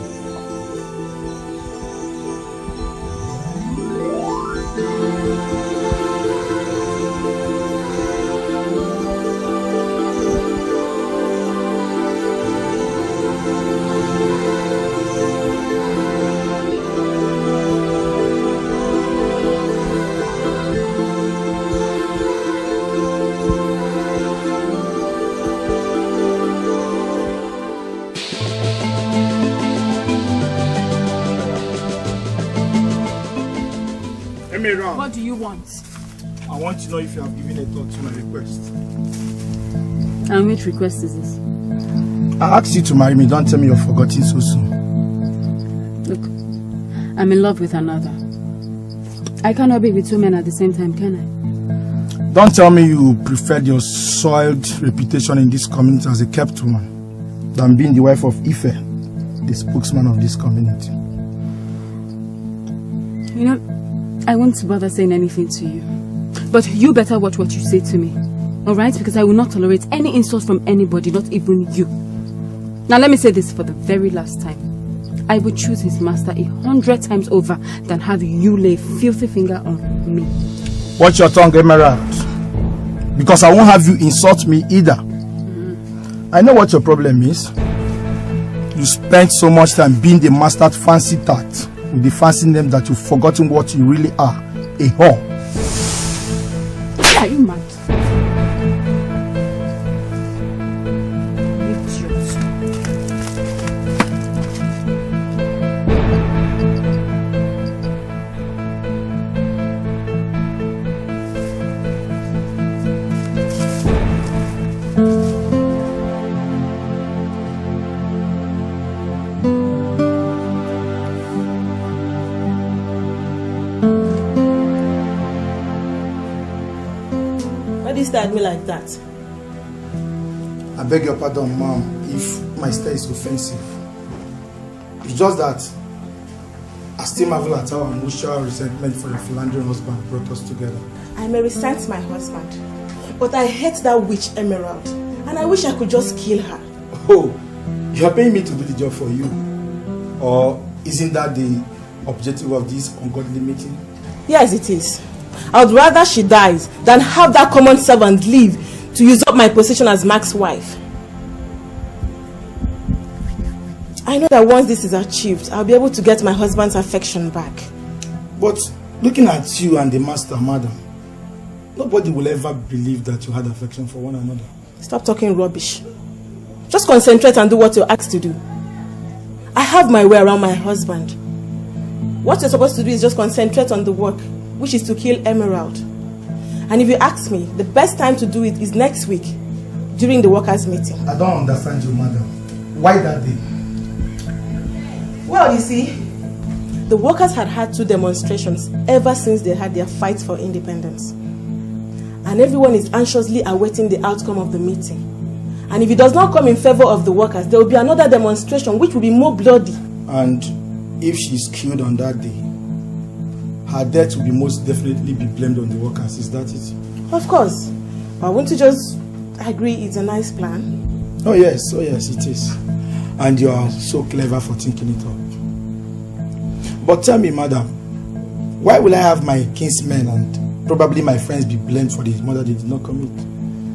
What do you want? I want to know if you have given a thought to my request. And which request is this? I asked you to marry me. Don't tell me you've forgotten so soon. Look, I'm in love with another. I cannot be with two men at the same time, can I? Don't tell me you preferred your soiled reputation in this community as a kept woman than being the wife of Ife, the spokesman of this community. You know, I won't bother saying anything to you. But you better watch what you say to me. Alright? Because I will not tolerate any insult from anybody, not even you. Now let me say this for the very last time. I would choose his master 100 times over than have you lay a filthy finger on me. Watch your tongue, Emerald. Because I won't have you insult me either. I know what your problem is. You spent so much time being the mastered fancy tart with the fancy name that you've forgotten what you really are, a whore. Are you mad? At me like that. I beg your pardon, ma'am, if my stare is offensive. It's just that I still marvel at how mutual resentment for your philandering husband brought us together. I may resent my husband, but I hate that witch Emerald, and I wish I could just kill her. Oh, you are paying me to do the job for you? Or isn't that the objective of this ungodly meeting? Yes, it is. I would rather she dies than have that common servant leave to use up my position as Mark's wife. I know that once this is achieved, I'll be able to get my husband's affection back. But looking at you and the master, madam, nobody will ever believe that you had affection for one another. Stop talking rubbish. Just concentrate and do what you're asked to do. I have my way around my husband. What you're supposed to do is just concentrate on the work, which is to kill Emerald. And if you ask me, the best time to do it is next week, during the workers' meeting. I don't understand you, madam. Why that day? Well, you see, the workers had had 2 demonstrations ever since they had their fight for independence. And everyone is anxiously awaiting the outcome of the meeting. And if it does not come in favor of the workers, there will be another demonstration which will be more bloody. And if she's killed on that day, her death will be most definitely be blamed on the workers. Is that it? Of course. But won't you just agree it's a nice plan? Oh yes, it is. And you are so clever for thinking it up. But tell me, madam, why will I have my kinsmen and probably my friends be blamed for the murder they did not commit?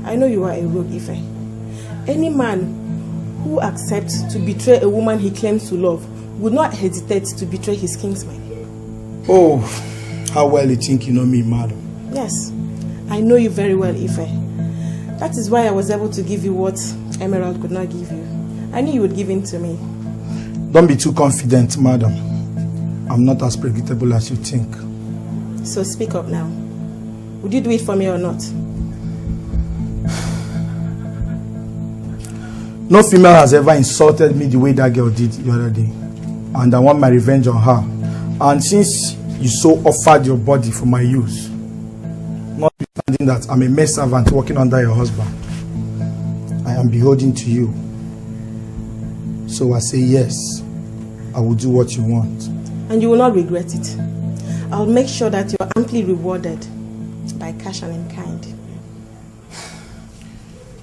I know you are a rogue, Ife. Any man who accepts to betray a woman he claims to love would not hesitate to betray his kinsmen. Oh, how well you think you know me, madam. Yes, I know you very well, Ife. That is why I was able to give you what Emerald could not give you. I knew you would give in to me. Don't be too confident, madam. I'm not as predictable as you think. So speak up now. Would you do it for me or not? No female has ever insulted me the way that girl did the other day. And I want my revenge on her. And since you so offered your body for my use, notwithstanding that I'm a maid servant working under your husband, I am beholden to you. So I say yes, I will do what you want. And you will not regret it. I'll make sure that you're amply rewarded by cash and in kind.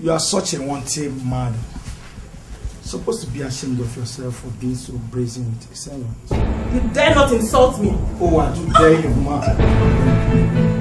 You are such a wanted man. Supposed to be ashamed of yourself for being so brazen with a servant. You dare not insult me. Oh, I do dare you, man.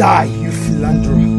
Die, you philanderer.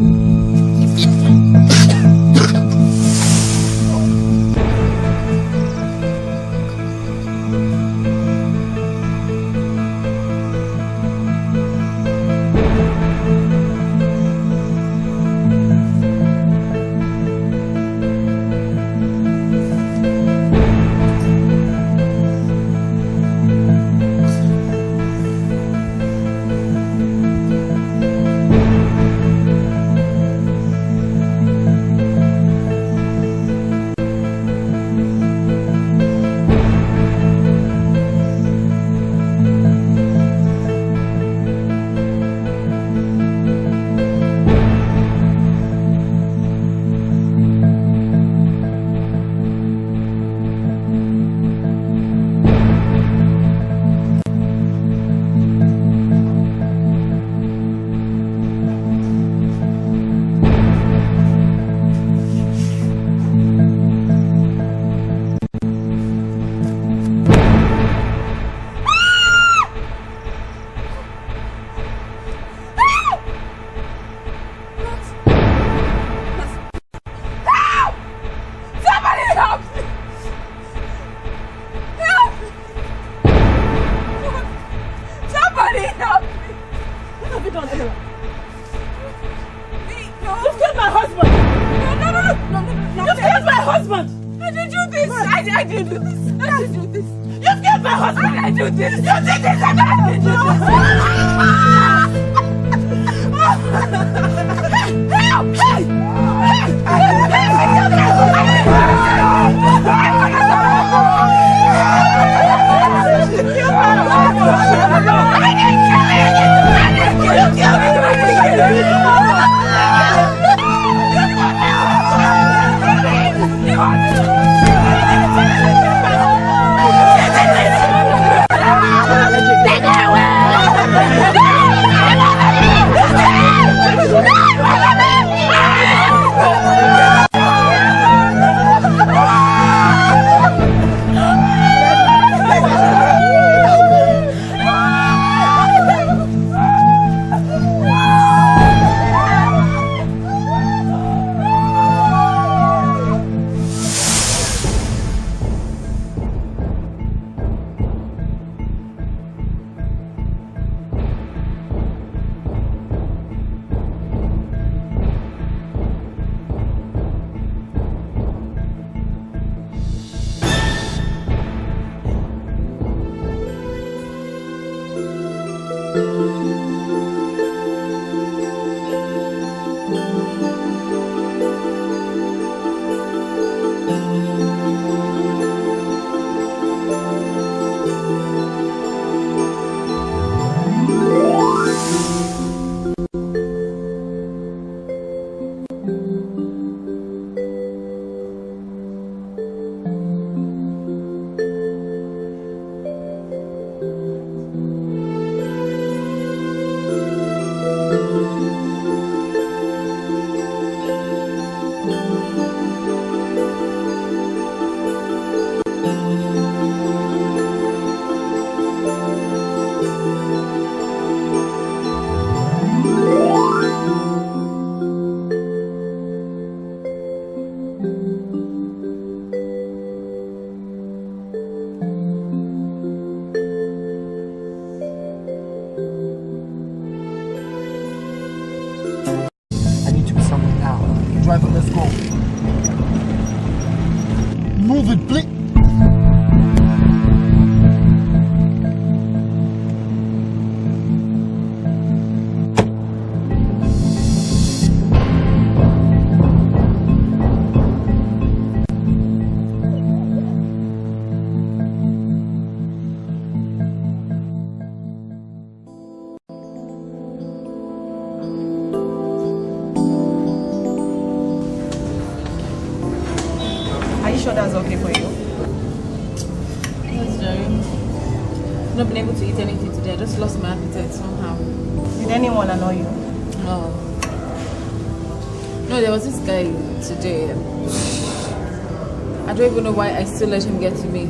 I don't even know why I still let him get to me.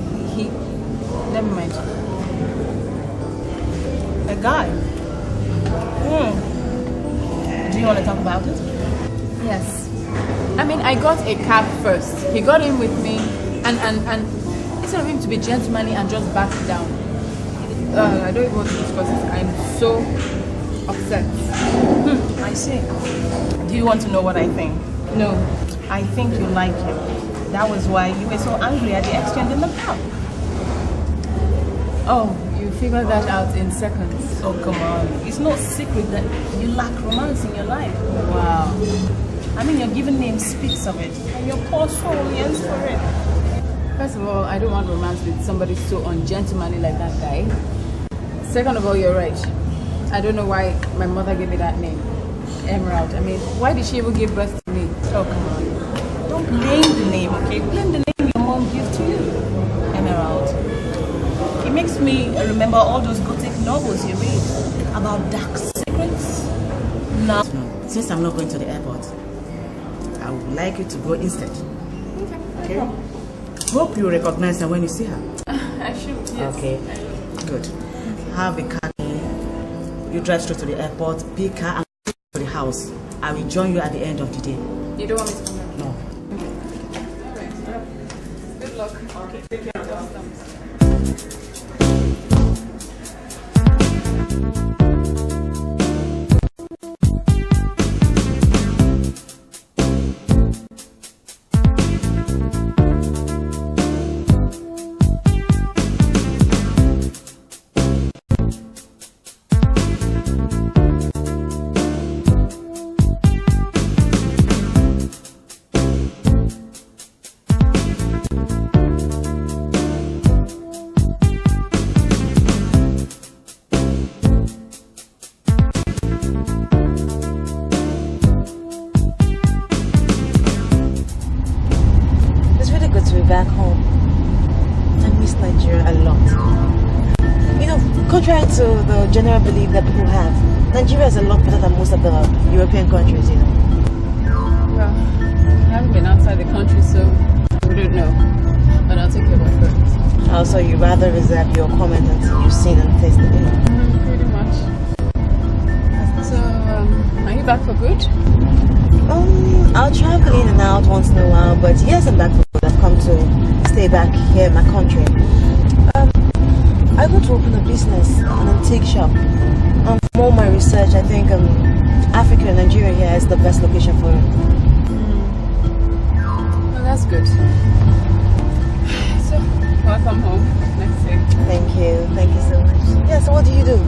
Never mind. A guy? Do you want to talk about it? Yes. I mean, I got a cab first. He got in with me, and instead of him to be gentlemanly and just back down, I don't even want to discuss it. I'm so upset. I see. Do you want to know what I think? No. I think you like him. That was why you were so angry at the exchange in the pub. Oh, you figured that out in seconds. Oh, come on. It's no secret that you lack romance in your life. Wow. I mean, your given name speaks of it. And your poor soul yearns for it. First of all, I don't want romance with somebody so ungentlemanly like that guy. Second of all, you're right. I don't know why my mother gave me that name. Emerald. I mean, why did she even give birth to me? Oh, come on. Don't blame the name, okay? Blame the name your mom gave to you. Emerald. It makes me remember all those gothic novels you read about dark secrets. No. Since I'm not going to the airport, I would like you to go instead. Okay? Hope you recognize her when you see her. I should, yes. Okay, good. Have a car. You drive straight to the airport, pick her and go to the house. I will join you at the end of the day. You don't want me to come back? No. Alright. Good luck. Okay, take care of yourself. Back home. I miss Nigeria a lot. You know, contrary to the general belief that people have, Nigeria is a lot better than most of the European countries, you know. Well, I haven't been outside the country, so I wouldn't know. But I'll take your word for it. Also, you'd rather reserve your comment until you've seen and tasted it. Pretty much. So, are you back for good? I'll travel in and out once in a while, but yes, I'm back for good. I've come to stay back here in my country. I want to open a business, an antique shop. From all my research, I think Africa and Nigeria here is the best location for it. Well, that's good. So, welcome home. Next day. Thank you so much. Yeah, so what do you do?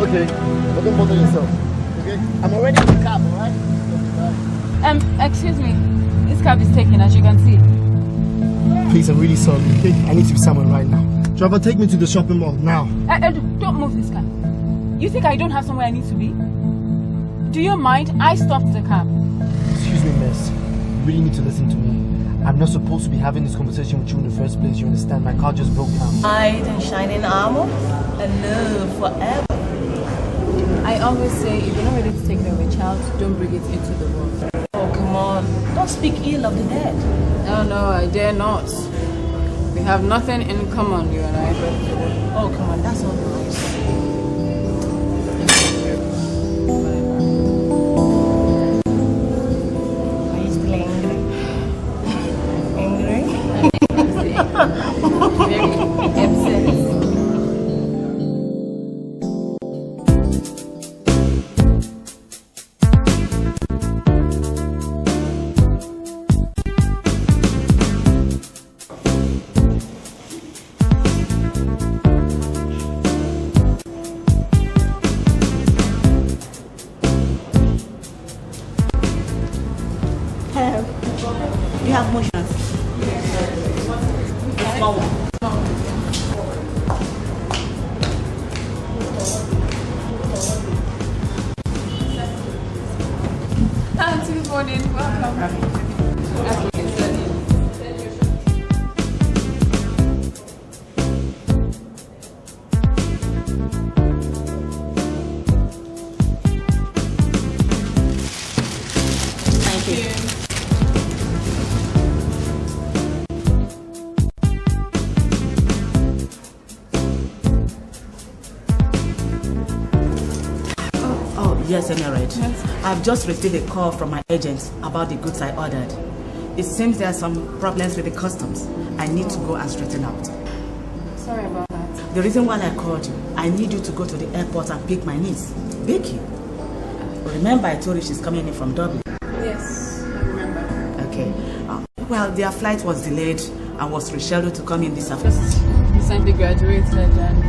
Okay, but don't bother yourself. Okay? I'm already in the cab, alright? Excuse me. This cab is taken, as you can see. Please, I'm really sorry, okay? I need to be somewhere right now. Driver, take me to the shopping mall now. Don't move this car. You think I don't have somewhere I need to be? Do you mind? I stopped the cab. Excuse me, miss. You really need to listen to me. I'm not supposed to be having this conversation with you in the first place, you understand? My car just broke down. Knight in shining armor? No, forever. I always say, if you're not ready to take care of a child, don't bring it into the world. Oh, come on. Don't speak ill of the dead. No, I dare not. We have nothing in common, you and I. Oh, come on. That's all nice. Are you still angry? Very upset. You have motions. Small one. Auntie, good morning. Welcome. Thank you. Yes, Emerald. Yes. I've just received a call from my agent about the goods I ordered. It seems there are some problems with the customs. I need to go and straighten out. Sorry about that. The reason why I called you, I need you to go to the airport and pick my niece, Becky. Remember I told you she's coming in from Dublin? Yes, I remember. Okay. Well, their flight was delayed and was rescheduled to come in this afternoon. Just recently graduated and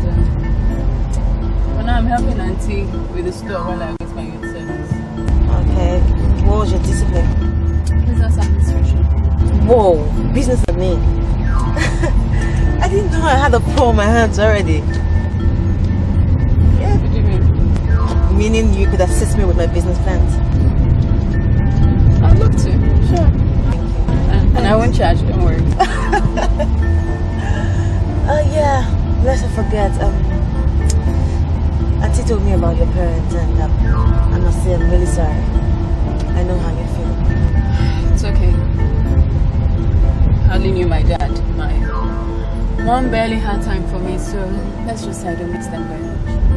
well, now I'm helping Auntie with the store while I wait my youth service. Okay. What was your discipline? Business administration. Whoa, business admin. I didn't know I had a pro on my hands already. Yeah. What do you mean? Meaning you could assist me with my business plans. I'd love to, sure. And I won't charge, don't worry. Yeah, lest I forget, Auntie told me about your parents and I must say I'm really sorry. I know how you feel. It's okay. I only knew my dad. My mom barely had time for me, so let's just say I don't miss them very much.